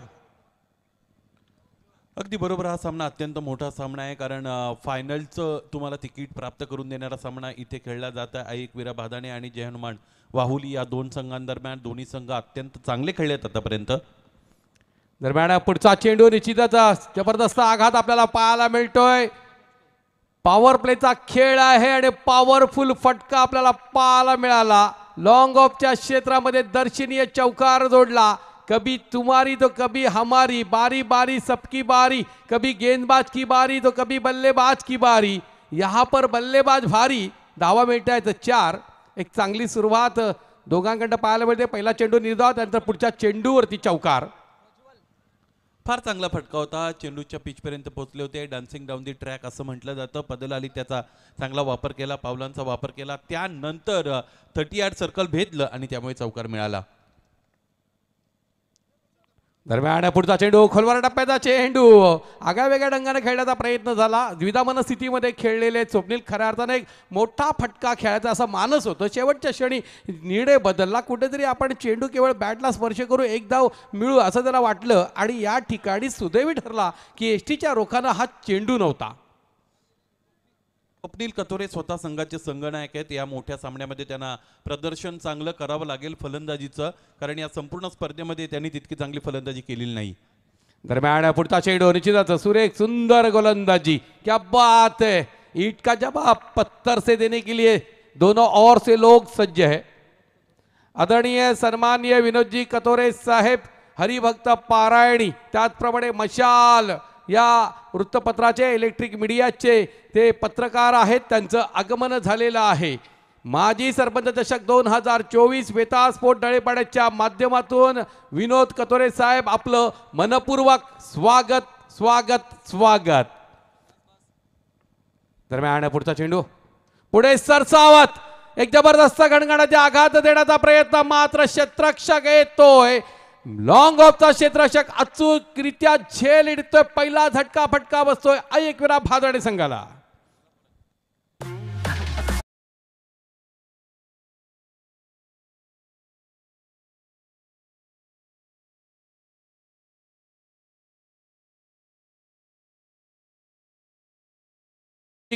अगदी बरोबर. हा सामना अत्यंत मोठा सामना आहे, कारण फायनलचं तुम्हाला तिकीट प्राप्त करून देणारा सामना इथे खेळला जात आहे. एकवीरा भादाणे आणि जय हनुमान वाहुली या दोन संघांदरम्यान दोन्ही संघ अत्यंत चांगले खेळले आहेत आतापर्यंत. दरम्यान पुढचा चेंडू निश्चितच जबरदस्त आघात आपल्याला पाहायला मिळतोय. पॉवर प्लेचा खेळ आहे आणि पॉवरफुल फटका आपल्याला पाहायला मिळाला. लॉंग ऑफच्या क्षेत्रामध्ये दर्शनीय चौकार जोडला. कभी तुम्हारी तो कभी हमारी, बारी बारी सबकी बारी, कभी गेंदबाज की बारी तो कभी बल्लेबाज की बारी. यहाँ पर बल्लेबाज भारी. धावा मिळत आहेत 4. एक चांगली सुरुवात दोघांकडनं पाहायला मिळते. पहिला चेंडू निर्धाव, त्यानंतर पुढच्या चेंडूवरती चौकार. फार चांगला फटका होता. चेंडूच्या पिचपर्यंत पोहोचले होते. डान्सिंग डाऊन दी ट्रॅक असं म्हटलं जातं. पदल अली त्याचा चांगला वापर केला, पावलांचा वापर केला. त्यानंतर 30 सर्कल भेदलं आणि त्यामुळे चौकार मिळाला. दरम्यान पुढचा चेंडू खोलवर टप्प्याचा चेंडू आगळ्यावेगळ्या ढंगाने खेळण्याचा प्रयत्न झाला. द्विधा मनस्थितीमध्ये खेळलेले स्वप्नील खऱ्या अर्थाने एक मोठा फटका खेळायचा असा मानस होतं. शेवटच्या क्षणी निर्णय बदलला. कुठेतरी आपण चेंडू केवळ बॅटला स्पर्श करू, एक धाव मिळू असं त्याला वाटलं आणि या ठिकाणी सुदैवी ठरला की एसटीच्या रोखानं हा चेंडू नव्हता. स्वप्नील कतोरे स्वतः संघाचे संघनायक आहेत. या मोठ्या सामन्यामध्ये त्यांना प्रदर्शन चांगलं करावं लागेल फलंदाजीचं, कारण या संपूर्ण स्पर्धेमध्ये त्यांनी तितकी चांगली फलंदाजी केलेली नाही. दरम्यान पुढचा चेंडू निश्चितच सुरेख सुंदर गोलंदाजी. क्या बात है. ईट का जवाब पत्थर से देने के लिए दोनों ओर से लोग सज्ज है. आदरणीय सन्माननीय विनोदजी कतोरे साहेब, हरिभक्त पारायणी, त्याचप्रमाणे मशाल या वृत्तपत्राचे, इलेक्ट्रिक मीडियाचे ते पत्रकार आहेत. त्यांचं आगमन झालेलं आहे. माजी सरपंच चषक 2024 वेताळ स्पोर्ट डळेपाड्याच्या माध्यमातून विनोद कतोरे साहेब आपलं मनपूर्वक स्वागत स्वागत स्वागत. दरम्यान पुढचा चेंडू पुढे सरसावत एक जबरदस्त गणगणाचा आघात देण्याचा प्रयत्न, मात्र क्षेत्ररक्षक येतोय लॉंग ऑफचा क्षेत्ररक्षक अचूकरित्या झेल इडतोय. पहिला झटका फटका बसतोय ऐकविरा भादरडे संघाला.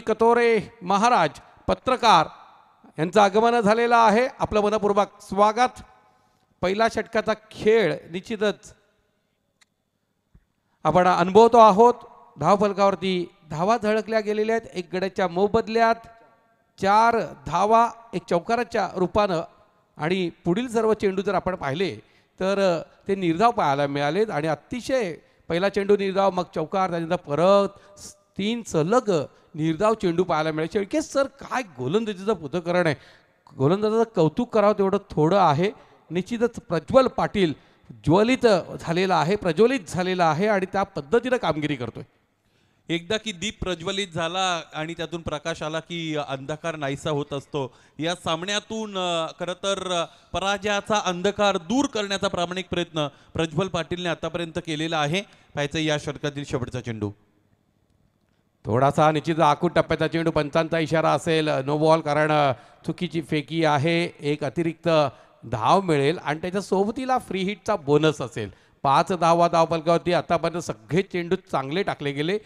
कतोरे महाराज पत्रकार यांचं आगमन झालेलं आहे. आपलं मनपूर्वक स्वागत. पहिला षटकाचा खेळ निश्चितच आपण अनुभवतो आहोत. धावफलकावरती धावा झळकल्या गेलेल्या आहेत. एक गड्याच्या मोबदल्यात 4 धावा एक चौकाराच्या रूपानं, आणि पुढील सर्व चेंडू जर आपण पाहिले तर ते निर्धाव पाहायला मिळालेत. आणि अतिशय पहिला चेंडू निर्धाव, मग चौकार, त्यानंतर परत 3 सलग निर्धाव चेंडू पाहायला मिळेल. शेळके सर काय गोलंदाजीचं पृथक्करण आहे. गोलंदाजाचं कौतुक करावं तेवढं थोडं आहे. निश्चितच प्रज्वल पाटील प्रज्वलित झालेला आहे आणि त्या पद्धतीनं कामगिरी करतोय. एकदा की दीप प्रज्वलित झाला आणि त्यातून प्रकाश आला की अंधकार नाहीसा होत असतो. या सामन्यातून खरं तर पराजयाचा अंधकार दूर करण्याचा प्रामाणिक प्रयत्न प्रज्वल पाटीलने आतापर्यंत केलेला आहे. पाहायचं या षटकातील शेवटचा चेंडू थोडासा निश्चित आखूट टप्प्याचा चेंडू, पंचांचा इशारा असेल, नो बॉल, कारण चुकीची फेकी आहे. एक अतिरिक्त धाव मिळेल आणि त्याच्या सोबतीला फ्री हिटचा बोनस असेल. 5 धावा धावफलकावरती आतापर्यंत सगळे चेंडू चांगले टाकले गेले.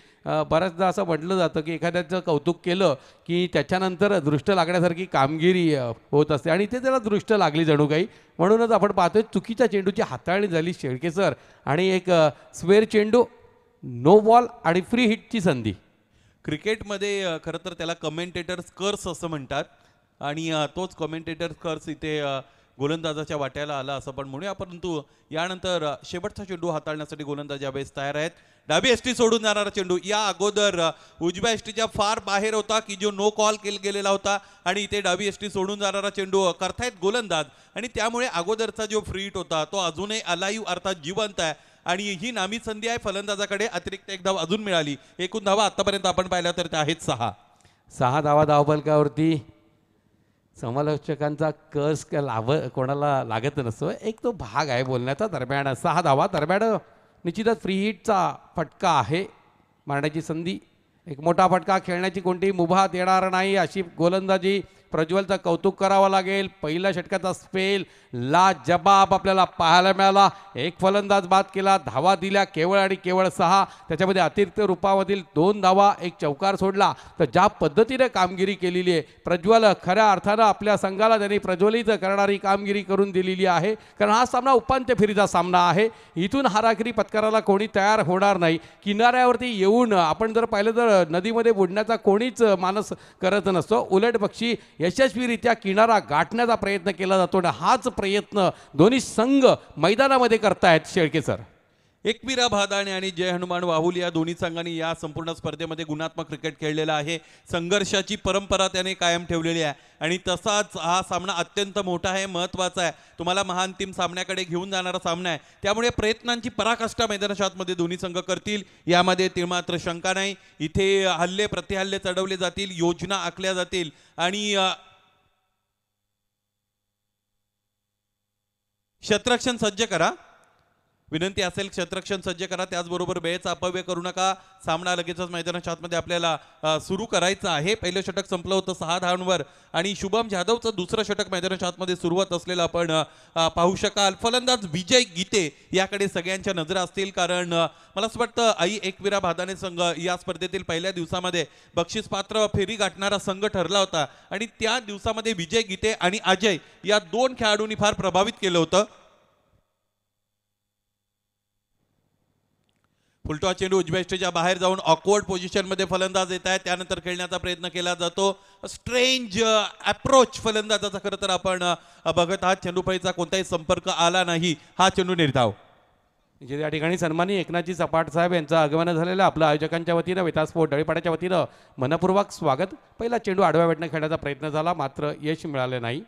बऱ्याचदा असं म्हटलं जातं की एखाद्याचं कौतुक केलं की त्याच्यानंतर दृष्ट लागण्यासारखी कामगिरी होत असते, आणि इथे त्याला दृष्ट लागली जणू काही. म्हणूनच आपण पाहतोय चुकीच्या चेंडूची हाताळणी झाली शेळके सर, आणि एक स्क्वेअर चेंडू, नो बॉल आणि फ्री हिटची संधी. क्रिकेटमध्ये खरं तर त्याला कमेंटेटर्स कर्स असं म्हणतात, आणि तोच कमेंटेटर्स कर्स इथे गोलंदाजाच्या वाट्याला आला असं पण म्हणूया. परंतु यानंतर शेवटचा चेंडू हाताळण्यासाठी गोलंदाज यावेळेस तयार आहेत. डावी एसटी सोडून जाणारा चेंडू या अगोदर उजव्या एसटीच्या फार बाहेर होता की जो नो कॉल गेलेला होता, आणि इथे डावी एसटी सोडून जाणारा चेंडू करतायत गोलंदाज, आणि त्यामुळे अगोदरचा जो फ्री हिट होता तो अजूनही अलाईव्ह अर्थात जिवंत आहे. आणि ही नामी संधी आहे फलंदाजाकडे. अतिरिक्त एक धाव अजून मिळाली. एकूण धावा आतापर्यंत आपण पाहिल्या तर त्या आहेत 6 धावा धावफलकावरती. समालोचकांचा कर्स कोणाला लागत नसतो, एक तो भाग आहे बोलण्याचा. दरम्यान 6 धावा. दरम्यान निश्चितच फ्री हिटचा फटका आहे, मारण्याची संधी. एक मोठा फटका, खेळण्याची कोणतीही मुभा देणार नाही अशी गोलंदाजी. प्रज्वलचं कौतुक करावं लागेल. पहिल्या षटकाचा स्पेल लाजबाब आपल्याला पाहायला मिळाला. एक फलंदाज बाद केला, धावा दिल्या केवळ आणि केवळ 6. त्याच्यामध्ये अतिरिक्त रूपामधील 2 धावा, एक चौकार सोडला. तर ज्या पद्धतीने कामगिरी केलेली आहे प्रज्वल, खऱ्या अर्थानं आपल्या संघाला त्यांनी प्रज्वलित करणारी कामगिरी करून दिलेली आहे. कारण हा सामना उपांत्य फेरीचा सामना आहे. इथून हाराकिरी पत्करायला कोणी तयार होणार नाही. किनाऱ्यावरती येऊन आपण जर पाहिलं तर नदीमध्ये बुडण्याचा कोणीच मानस करत नसतो. उलट पक्षी यशस्वीरित्या किनारा गाठण्याचा प्रयत्न केला जातो, आणि हाच प्रयत्न दोन्ही संघ मैदानामध्ये करतायत शेळके सर. एकविरा भादाणे आणि जय हनुमान वाहुली या दोन्ही संघांनी या संपूर्ण स्पर्धेमध्ये गुणात्मक क्रिकेट खेळलेला आहे. संघर्षाची परंपरा त्याने कायम ठेवलेली आहे, आणि तसाच हा सामना अत्यंत मोठा आहे, महत्त्वाचा आहे. तुम्हाला महाअंतिम सामन्याकडे घेऊन जाणारा सामना आहे. त्यामुळे प्रयत्नांची पराकाष्ठा मैदानाच्या आतमध्ये दोन्ही संघ करतील यामध्ये तिळमात्र शंका नाही. इथे हल्ले प्रतिहल्ले चढवले जातील, योजना आखल्या जातील, आणि क्षेत्ररक्षण सज्ज करा. विनंती असेल क्षेत्ररक्षण सज्ज करा. त्याचबरोबर वेळेचा अपव्यय करू नका. सामना लगेचच मैदानाच्या आतमध्ये आपल्याला सुरू करायचा आहे. पहिलं षटक संपलं होतं 6 धावांवर, आणि शुभम जाधवचं दुसरं षटक मैदानाच्या आतमध्ये सुरुवात असलेलं आपण पाहू शकाल. फलंदाज विजय गीते याकडे सगळ्यांच्या नजरा असतील, कारण मला असं वाटतं आई एकविरा भादाणे संघ या स्पर्धेतील पहिल्या दिवसामध्ये बक्षीसपात्र फेरी गाठणारा संघ ठरला होता, आणि त्या दिवसामध्ये विजय गीते आणि अजय या 2 खेळाडूंनी फार प्रभावित केलं होतं. फुलटॉस चेंडू उजव्या एसटीच्या बाहेर जाऊन ऑकवर्ड पोझिशनमध्ये फलंदाज येत आहेत. त्यानंतर खेळण्याचा प्रयत्न केला जातो. स्ट्रेंज अप्रोच फलंदाजाचा खरं तर आपण बघत आहात. चेंडूफळीचा कोणताही संपर्क आला नाही. हा चेंडू निर्धाव. जे या ठिकाणी सन्मानी एकनाथजी सपाट साहेब यांचं आगमन झालेलं आपलं आयोजकांच्या वतीनं वेता स्पोर्ट डळीपाड्याच्या वतीनं मनपूर्वक स्वागत. पहिला चेंडू आडव्या वाटणं खेळण्याचा प्रयत्न झाला, मात्र यश मिळाले नाही.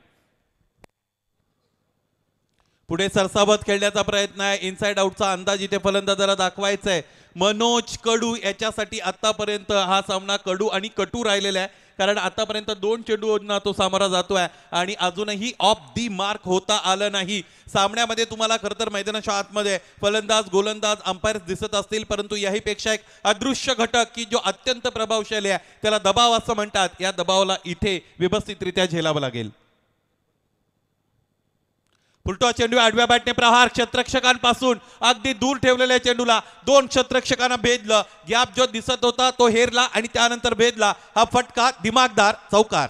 पुढे सरसावत खेळण्याचा प्रयत्न आहे. इनसाइड आउटचा अंदाज इथे फलंदाजाला दाखवायचा आहे. मनोज कडू याच्यासाठी आतापर्यंत हा सामना कडू आणि कटू राहिलेला आहे, कारण आतापर्यंत 2 चेंडूंना तो सामोरा जातोय आणि अजूनही ऑफ दी मार्क होता आलं नाही. सामन्यामध्ये तुम्हाला खरं तर मैदानाच्या आतमध्ये फलंदाज गोलंदाज अंपायर दिसत असतील, परंतु याहीपेक्षा एक अदृश्य घटक की जो अत्यंत प्रभावशाली आहे त्याला दबाव असं म्हणतात, या दबावाला इथे व्यवस्थितरित्या झेलावं लागेल. फुलटॉस चेंडू आडव्या बॅटने प्रहार, क्षेत्ररक्षकांपासून अगदी दूर ठेवलेल्या चेंडूला 2 क्षेत्ररक्षकांना भेदलं. गॅप जो दिसत होता तो हेरला आणि त्यानंतर भेदला. हा फटका दिमागदार चौकार.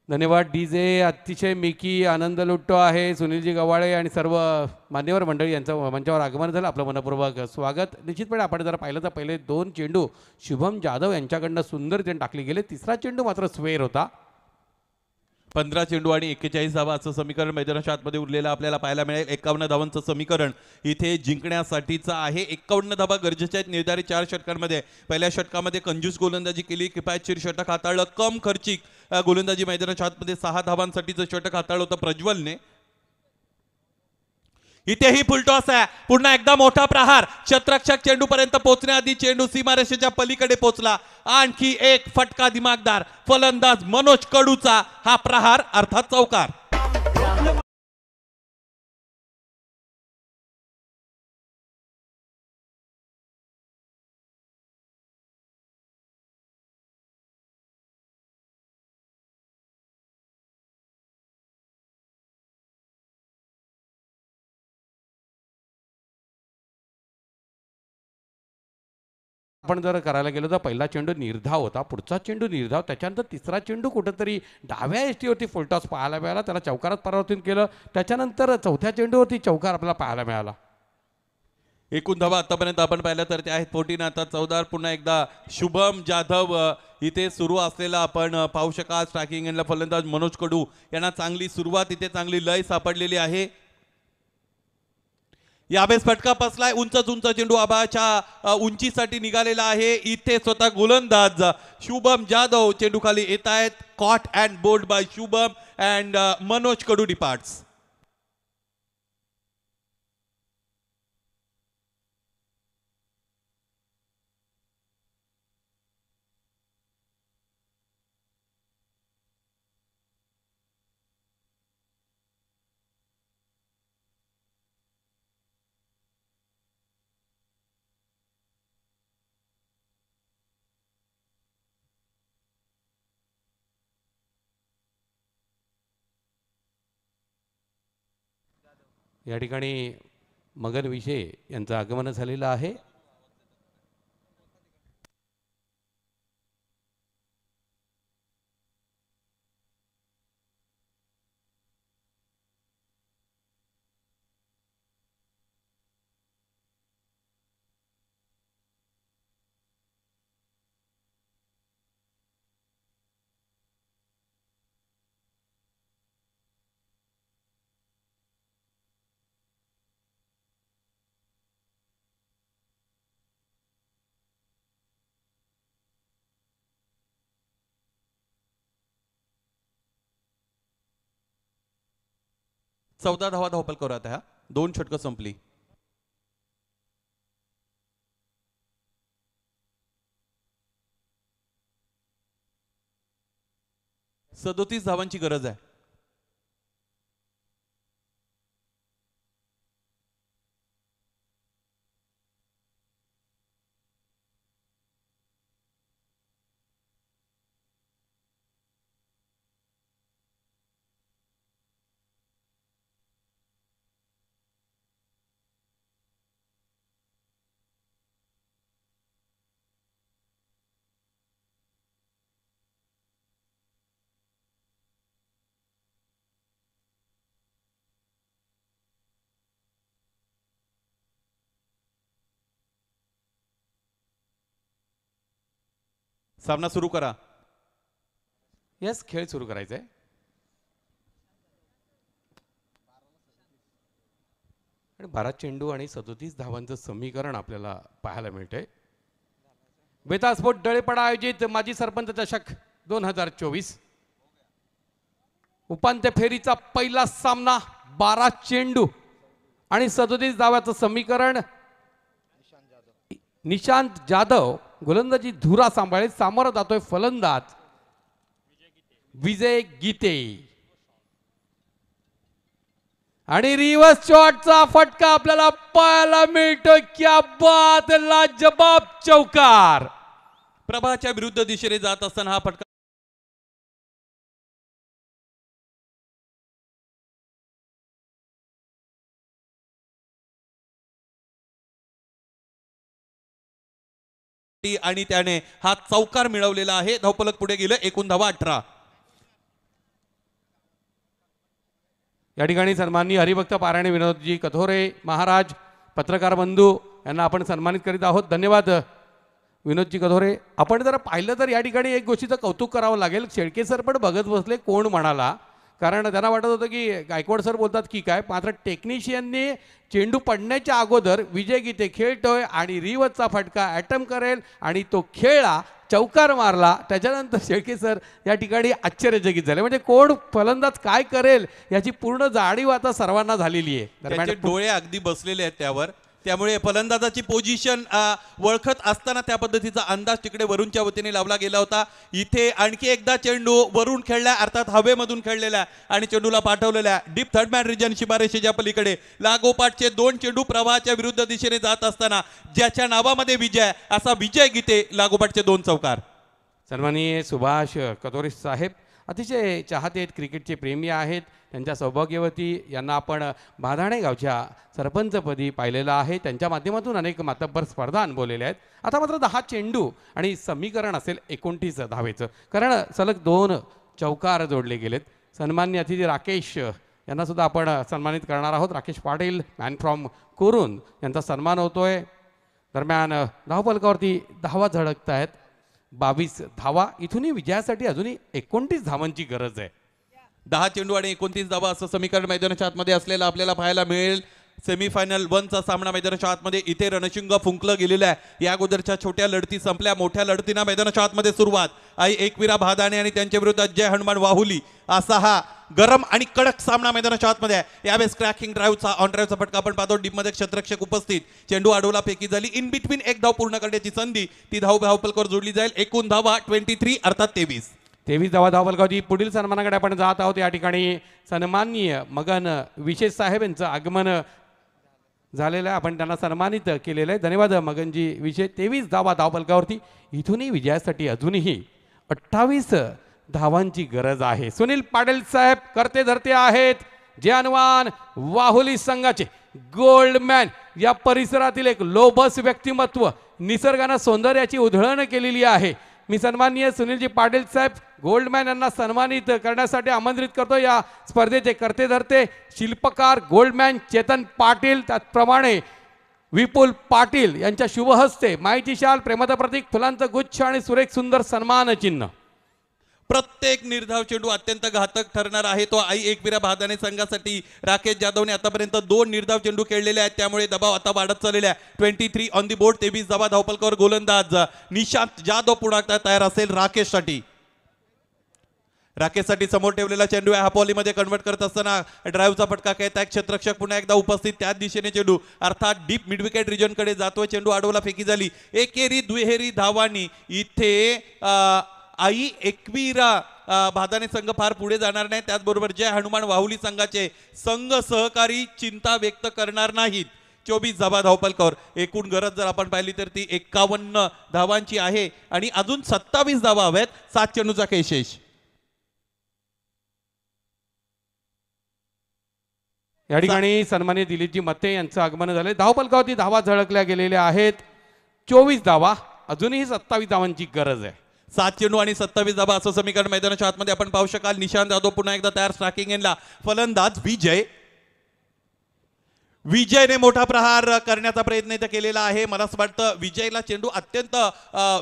धन्यवाद डीजे. अतिशय मिकी आनंद लुटतो आहे. सुनीलजी गवाळे आणि सर्व मान्यवर मंडळी यांचं मंचावर आगमन झालं, आपलं मनपूर्वक स्वागत. निश्चितपणे आपण जर पाहिलं तर पहिले 2 चेंडू शुभम जाधव यांच्याकडनं सुंदरतेने टाकले गेले. तिसरा चेंडू मात्र स्वेर होता. 15 चेंडू आणि 41 धावा असं समीकरण मैदानाच्या आतमध्ये उरलेलं आपल्याला पाहायला मिळेल. 51 धावांचं समीकरण इथे जिंकण्यासाठीचं आहे. 51 धावा गरजेच्या आहेत निर्धारित 4 षटकांमध्ये. पहिल्या षटकामध्ये कंजूस गोलंदाजी केली, किफायतशीर षटक हाताळलं. कम खर्चिक गोलंदाजी मैदानाच्या आतमध्ये 6 धावांसाठीचं षटक हाताळलं होतं प्रज्वलने. इथेही फुलटॉस आहे. पुन्हा एकदा मोठा प्रहार. क्षेत्ररक्षक चेंडू पर्यंत पोहोचण्याआधी चेंडू सीमारेषेच्या पलीकडे पोहोचला. आणखी एक फटका दिमागदार फलंदाज मनोज कडूचा. हा प्रहार अर्थात चौकार. आपण जर करायला गेलो तर पहिला चेंडू निर्धाव होता, पुढचा चेंडू निर्धाव, त्याच्यानंतर तिसरा चेंडू कुठंतरी डाव्या एसटीवरती फुलटॉस पाहायला मिळाला, त्याला चौकारात परावर्तित केलं. त्याच्यानंतर चौथ्या चेंडूवरती चौकार आपल्याला पाहायला मिळाला. एकूण धावा आतापर्यंत आपण पाहिलं तर ते आहेत 14. आता 14. पुन्हा एकदा शुभम जाधव इथे सुरू असलेला आपण पाहू शकाल. स्ट्रायकिंग एंडला फलंदाज मनोज कडू यांना चांगली सुरुवात, इथे चांगली लय सापडलेली आहे. यावेळेस फटका बसलाय. उंच चेंडू आभाळाच्या उंचीसाठी निघालेला आहे. इथे स्वतः गोलंदाज शुभम जाधव चेंडू खाली येत आहेत. Caught and bowled by Shubham and Manoj Kadu departs. या ठिकाणी मगन विषय यांचं आगमन झालेलं आहे. चौदा धावा धावपल करत आहे. 2 षटकं संपली. सदोतीस धावांची गरज आहे. सामना सुरू करा. यस, खेळ सुरू करायचा आहे. आणि 12 चेंडू आणि 37 धावांचं समीकरण आपल्याला पाहायला मिळतंय. बेताल स्पोर्ट डळेपाडा आयोजित माजी सरपंच चषक 2024 उपांत्य फेरीचा पहिला सामना. 12 चेंडू आणि 37 धावांचं समीकरण. निशांत जाधव गोलंदाजी धुरा सांभाळत सामोरा जातोय फलंदाज विजय गीते. आणि रिव्हर्स शॉटचा फटका आपल्याला पाहायला मिळतोय. क्या बात, लाजबाब चौकार. प्रभाच्या विरुद्ध दिशेने जात असताना हा फटका आणि त्याने हा चौकार मिळवलेला आहे. धावफलक पुढे गेलं. एकूण धावा 18. या ठिकाणी सन्माननीय हरिभक्त पारायणे विनोदजी कथोरे महाराज पत्रकार बंधू यांना आपण सन्मानित करीत आहोत. धन्यवाद विनोदजी कथोरे. आपण जर पाहिलं तर या ठिकाणी एक गोष्टीचं कौतुक करावं लागेल. शेळके सर पण बघत बसले कोण म्हणाला, कारण त्यांना वाटत होतं की गायकवाड सर बोलतात की काय, मात्र टेक्निशियनने चेंडू पडण्याच्या अगोदर विजय गीते खेळतोय आणि रिवचा फटका अटेम्प्ट करेल आणि तो खेळला, चौकार मारला. त्याच्यानंतर शेळके सर या ठिकाणी आश्चर्यचकित झाले. म्हणजे कोण फलंदाज काय करेल याची पूर्ण जाणीव आता सर्वांना झालेली आहे. त्याचे डोळे अगदी बसलेले आहेत त्यावर. त्यामुळे फलंदाजाची पोझिशन ओळखत असताना त्या पद्धतीचा अंदाज तिकडे वरूनच्या वतीने लावला गेला होता. इथे आणखी एकदा चेंडू वरून खेळला, अर्थात हवेमधून खेळलेला आणि चेंडूला पाठवलेला डीप थर्ड मॅन रिजन शिबारेषेच्या पलीकडे. लागोपाठचे 2 चेंडू प्रवाहाच्या विरुद्ध दिशेने जात असताना ज्याच्या नावामध्ये विजय असा विजय गीते. लागोपाठचे 2 चौकार. सन्माननीय सुभाष कथोरे साहेब अतिशय चाहते आहेत, क्रिकेटचे प्रेमी आहेत. त्यांच्या सौभाग्यवती यांना आपण बाधाणे गावच्या सरपंचपदी पाहिलेलं आहे. त्यांच्या माध्यमातून अनेक मातब्बर स्पर्धा अनुभवलेल्या आहेत. आता मात्र 10 चेंडू आणि समीकरण असेल 29 धावेचं, कारण सलग 2 चौकार जोडले गेलेत. सन्माननीय अतिथी राकेश यांना सुद्धा आपण सन्मानित करणार आहोत. राकेश पाटील मॅन फ्रॉम कोरून यांचा सन्मान होतोय. दरम्यान धावफलकावरती धावा झळकत आहेत. 22 धावा. इथूनही विजयासाठी अजूनही 29 धावांची गरज आहे. 10 चेंडू आणि 29 धावा असं समीकरण मैदानाच्या आतमध्ये असलेलं आपल्याला पाहायला मिळेल. सेमीफायनल 1चा सामना मैदानाच्या आतमध्ये इथे रणशिंग फुंकलं गेलेलं आहे. या अगोदरच्या छोट्या लढती संपल्या. मोठ्या लढतींना मैदानाच्या आतमध्ये सुरुवात. आई एकविरा भादाणे आणि त्यांच्या विरुद्ध जय हनुमान वाहुली असा हा गरम आणि कडक सामना मैदानाच्या आतमध्ये आहे. यावेळेस क्रॅकिंग ड्राईव्हचा ऑन ड्राईव्हचा फटका आपण पाहतो. डीपमध्ये क्षेत्ररक्षक उपस्थित. चेंडू आडवला फेकी झाली. इन बिटवीन एक धाव पूर्ण करण्याची संधी. ती धाव धावफलकावर जोडली जाईल. एकूण धावा 23 अर्थात 23 धावा धावफलकावरती. पुढील सन्मानाकडे आपण जात आहोत. या ठिकाणी सन्माननीय मगन विशेष साहेब यांचं आगमन झालेलं आहे. आपण त्यांना सन्मानित केलेलं आहे. धन्यवाद मगनजी विशेष. 23 धावा धावफलकावरती. इथूनही विजयासाठी अजूनही 28 धावांची गरज आहे. सुनील पाटील साहेब करते धरते आहेत. जानवान वाहुली संघाचे गोल्डमॅन. या परिसरातील एक लोभस व्यक्तिमत्व. निसर्गानं सौंदर्याची उधळण केलेली आहे. मी सन्माननीय सुनीलजी पाटील साहेब गोल्डमॅन यांना सन्मानित करण्यासाठी आमंत्रित करतो. या स्पर्धेचे करते धरते शिल्पकार गोल्डमॅन चेतन पाटील, त्याचप्रमाणे विपुल पाटील यांच्या शुभहस्ते माहिती शाल, प्रेमदा प्रतीक, फुलांचं गुच्छ आणि सुरेख सुंदर सन्मान चिन्ह. प्रत्येक निर्धाव चेंडू अत्यंत घातक ठरणार आहे. तो आई एकविरा भादाणे संघासाठी राकेश जाधवने आतापर्यंत 2 निर्धाव चेंडू खेळलेले आहेत. त्यामुळे दबाव आता वाढत चाललेला आहे. 23 ऑन दी बोर्ड. 23 धावा धावफलकावर. गोलंदाज निशांत जाधव पुन्हा तयार असेल राकेशसाठी. राकेशसाठी समोर ठेवलेला चेंडू आहे. हापॉलीमध्ये कन्वर्ट करत असताना ड्राईव्हचा फटका खेळत आहे. क्षेत्ररक्षक पुन्हा एकदा उपस्थित. त्याच दिशेने चेंडू अर्थात डीप मिड विकेट रिजनकडे जातोय. चेंडू आडवला फेकी झाली. एकेरी दुहेरी धावांनी इथे आई एकविरा भादाणे संघ फार पुढे जाणार नाही. त्याचबरोबर जय हनुमान वाहुली संघाचे संघ सहकारी चिंता व्यक्त करणार नाहीत. 24 धावा धावफलकावर. एकूण गरज जर आपण पाहिली तर ती 51 धावांची आहे आणि अजून 27 धावा हव्यात. 7 चेंडूचा खेळ शेष. या ठिकाणी सन्माननीय दिलीपजी मते यांचं आगमन झाले. धावफलकावरती धावा झळकल्या गेलेल्या आहेत. 24 धावा. अजूनही 27 धावांची गरज आहे. 7 चेंडू आणि 27 धावा असं समीकरण मैदानाच्या आतमध्ये आपण पाहू शकाल. निशांत जाधव पुन्हा एकदा तयार. स्ट्रायकिंग एंडला फलंदाज विजय. विजयने मोठा प्रहार करण्याचा प्रयत्न इथे केलेला आहे. मला असं वाटतं विजयला चेंडू अत्यंत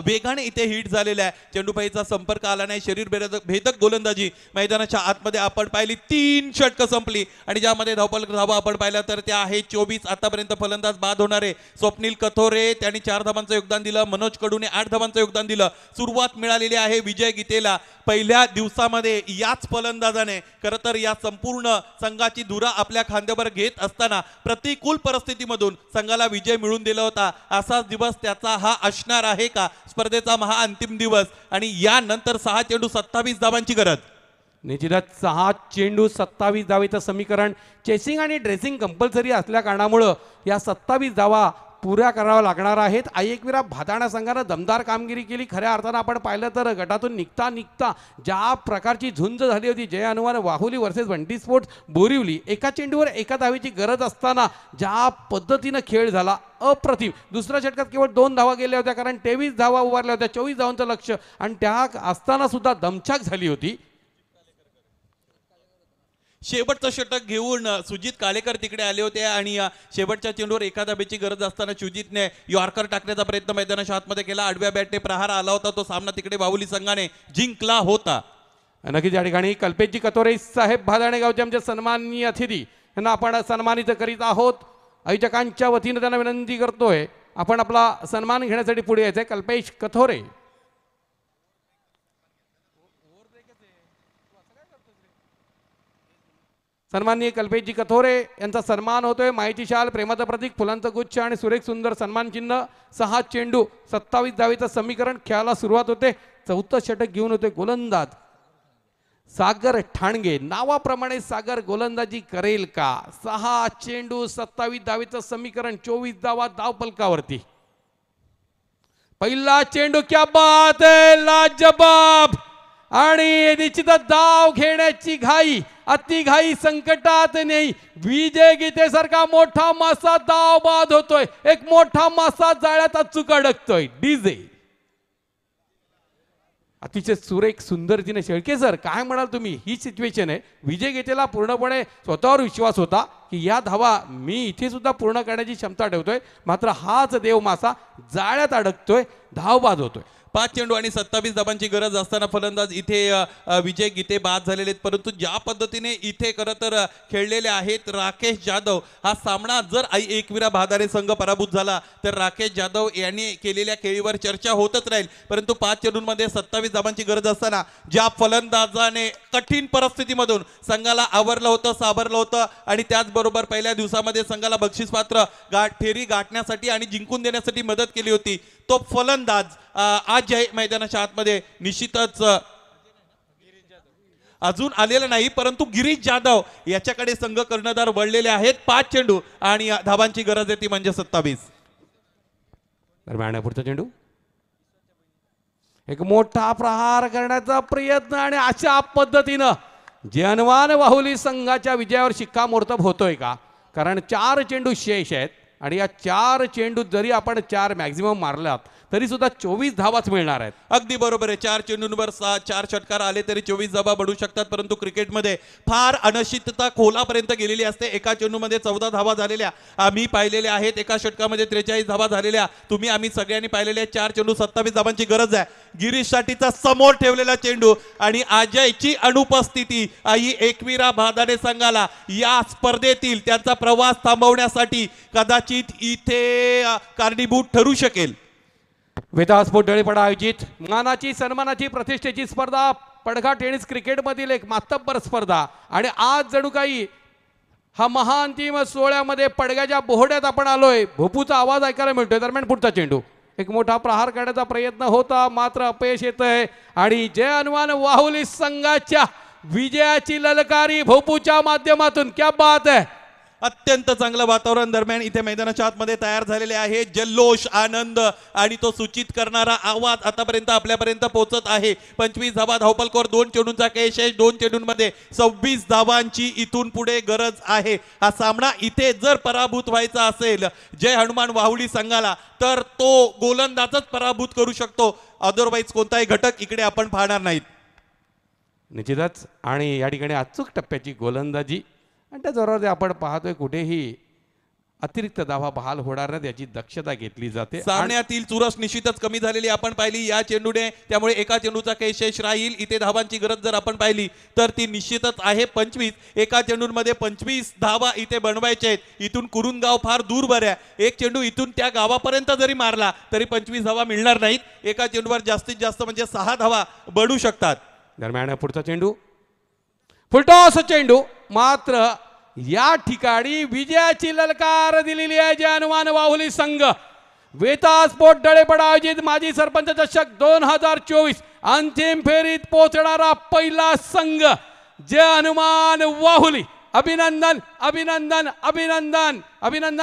वेगाने इथे हिट झालेला आहे. चेंडूपाईचा संपर्क आला नाही. शरीर भेदक गोलंदाजी मैदानाच्या आतमध्ये आपण पाहिली. 3 षटकं संपली आणि ज्यामध्ये धावा आपण पाहिल्या तर त्या आहे 24. आतापर्यंत फलंदाज बाद होणारे स्वप्नील कथोरे, त्यांनी 4 धावांचं योगदान दिलं. मनोज कडूने 8 धावांचं योगदान दिलं. सुरुवात मिळालेली आहे विजय गीतेला. पहिल्या दिवसामध्ये याच फलंदाजाने खरं तर या संपूर्ण संघाची धुरा आपल्या खांद्यावर घेत असताना प्रतिकूल परिस्थितीमधून संघाला विजय मिळवून दिला होता. असाच दिवस त्याचा हा असणार आहे का? स्पर्धेचा हा अंतिम दिवस आणि यानंतर 6 चेंडू 27 धावांची गरज. निश्चितच 6 चेंडू 27 धावेचं समीकरण. चेसिंग आणि ड्रेसिंग कंपल्सरी असल्या कारणामुळं या 27 धावा पुऱ्या कराव्या लागणार आहेत. एकविरा भादाणा संघानं दमदार कामगिरी केली. खऱ्या अर्थानं आपण पाहिलं तर गटातून निघता ज्या प्रकारची झुंज झाली होती, जय हनुमान वाहुली वर्सेस वंटी स्पोर्ट्स बोरिवली, एका चेंडूवर एका धावेची गरज असताना ज्या पद्धतीनं खेळ झाला अप्रतिम. दुसऱ्या षटकात केवळ 2 धावा गेल्या होत्या कारण 23 धावा उभारल्या होत्या. 24 धावांचं लक्ष आणि त्या असताना सुद्धा दमछाक झाली होती. शेवटचं षटक घेऊन सुजित कालेकर तिकडे आले होते आणि शेवटच्या चेंडूवर एका धाब्याची गरज असताना सुजितने यॉर्कर टाकण्याचा प्रयत्न मैदानाच्या आतमध्ये केला. आडव्या बॅटने प्रहार आला होता. तो सामना तिकडे बाहुली संघाने जिंकला होता. नक्कीच या ठिकाणी कल्पेशजी कतोरे साहेब भादाणे गावचे आमचे सन्माननीय अतिथी यांना आपण सन्मानित करीत आहोत. आयोजकांच्या वतीनं त्यांना विनंती करतोय आपण आपला सन्मान घेण्यासाठी पुढे यायचंय. कल्पेश कथोरे. सन्माननीय कल्पेशजी कथोरे यांचा सन्मान होतोय. माहिती शाल, प्रेमाचं प्रतीक, फुलांचं गुच्छ आणि सुरेख सुंदर सन्मान चिन्ह. 6 चेंडू 27 धावेचं समीकरण. खेळाला सुरुवात होते. 4थं षटक घेऊन होते गोलंदाज सागर ठाणगे. नावाप्रमाणे सागर गोलंदाजी करेल का? 6 चेंडू 27 धावेचं समीकरण. 24 धावा धावफलकावरती. पहिला चेंडू, क्या बात है, लाजवाब. आणि निश्चितच धाव घेण्याची घाई, अति घाई संकटात नाही. विजय गीतेसारखा मोठा मासा धाव बाद होतोय. एक मोठा मासा जाळ्यात अचूक अडकतोय. डीजे अतिशय सुरेख सुंदरतीने. शेळके सर काय म्हणाल तुम्ही? ही सिच्युएशन आहे. विजय गीतेला पूर्णपणे स्वतःवर विश्वास होता की या धावा मी इथे सुद्धा पूर्ण करण्याची क्षमता ठेवतोय, मात्र हाच देव मासा जाळ्यात अडकतोय, धाव बाद होतोय. 5 चेंडू आणि 27 धावांची गरज असताना फलंदाज इथे विजय गीते बाद झालेले आहेत. परंतु ज्या पद्धतीने इथे खरं तर खेळलेले आहेत राकेश जाधव, हा सामना जर एकविरा भादाणे संघ पराभूत झाला तर राकेश जाधव यांनी केलेल्या खेळीवर चर्चा होतच राहील. परंतु 5 चेंडूंमध्ये 27 धावांची गरज असताना ज्या फलंदाजाने कठीण परिस्थितीमधून संघाला आवरलं होतं, सावरलं होतं आणि त्याचबरोबर पहिल्या दिवसामध्ये संघाला बक्षीसपात्र फेरी गाठण्यासाठी आणि जिंकून देण्यासाठी मदत केली होती, तो फलंदाज आज मैदानाच्या आतमध्ये निश्चितच अजून आलेला नाही. परंतु गिरीश जाधव याच्याकडे संघ कर्णधार वळलेले आहेत. 5 चेंडू आणि धावांची गरज आहे ती म्हणजे 27. दरम्यान पुढचा चेंडू, एक मोठा प्रहार करण्याचा प्रयत्न आणि अशा पद्धतीनं जनवान वाहुली संघाच्या विजयावर शिक्कामोर्तब होतोय का? कारण 4 चेंडू शेष आहेत आणि या 4 चेंडू जरी आपण 4 मॅक्झिमम मारलात तरी सुद्धा 24 धावाच मिळणार आहेत. अगदी बरोबर आहे. 4 चेंडूंवर 4 षटकार आले तरी 24 धावा बढू शकतात. परंतु क्रिकेटमध्ये फार अनिश्चितता खोलापर्यंत गेलेली असते. एका चेंडूमध्ये 14 धावा झालेल्या आम्ही पाहिलेल्या आहेत. एका षटकामध्ये 43 धावा झालेल्या आम्ही सगळ्यांनी पाहिलेल्या आहेत. 4 चेंडू 27 धावांची गरज आहे. गिरीशसाठीचा समोर ठेवलेला चेंडू आणि अजयची अनुपस्थिती आई एकविरा भादाणे संघाला या स्पर्धेतील त्यांचा प्रवास थांबवण्यासाठी कदाचित इथे कारणीभूत ठरू शकेल. वेदा स्पोर्ट डळेपडा आयोजित मानाची, सन्मानाची, प्रतिष्ठेची स्पर्धा, पडघा टेनिस क्रिकेटमधील एक मातब्बर स्पर्धा आणि आज जणू काही हा महाअंतिम सोहळ्यामध्ये पडघ्याच्या बोहड्यात आपण आलोय. भोपूचा आवाज ऐकायला मिळतोय. दरम्यान पुढचा चेंडू, एक मोठा प्रहार करण्याचा प्रयत्न होता मात्र अपयश येतंय आणि जय हनुमान वाहुली संघाच्या विजयाची ललकारी भोपूच्या माध्यमातून. क्या बात है. अत्यंत चांगलं वातावरण दरम्यान इथे मैदानाच्या आतमध्ये तयार झालेले आहे. जल्लोष, आनंद आणि तो सूचित करणारा आवाज आतापर्यंत आपल्यापर्यंत पोहोचत आहे. 25 धावा धावपलकावर 2 चेंडूंचा खेळ शेष. 2 चेंडूंमध्ये 26 धावांची इथून पुढे गरज आहे. हा सामना इथे जर पराभूत व्हायचा असेल जय हनुमान वाहुली संघाला तर तो गोलंदाजच पराभूत करू शकतो. अदरवाईज कोणताही घटक इकडे आपण पाहणार नाहीत. निश्चितच आणि या ठिकाणी अचूक टप्प्याची गोलंदाजी आणि त्या जोरावर आपण पाहतोय कुठेही अतिरिक्त धावा बहाल होणार नाहीत याची दक्षता घेतली जाते. सामन्यातील चुरस निश्चितच कमी झालेली आपण पाहिली या चेंडूने, त्यामुळे एका चेंडूचा काही शेष राहील. इथे धावांची गरज जर आपण पाहिली तर ती निश्चितच आहे 25. एका चेंडूमध्ये 25 धावा इथे बनवायच्या आहेत. इथून कुरुंगाव फार दूर बऱ्या, एक चेंडू इथून त्या गावापर्यंत जरी मारला तरी 25 धावा मिळणार नाहीत. एका चेंडूवर जास्तीत जास्त म्हणजे 6 धावा बनू शकतात. दरम्यान पुढचा चेंडू फुलटॉस चेंडू, मात्र या ठिकाणी विजयाची ललकार दिलेली आहे जय हनुमान वाहुली संघ. वेता स्पोर्ट डळेपडा आयोजित माजी सरपंच चषक 2024 अंतिम फेरीत पोहोचणारा पहिला संघ जय हनुमान वाहुली. अभिनंदन अभिनंदन अभिनंदन अभिनंदन.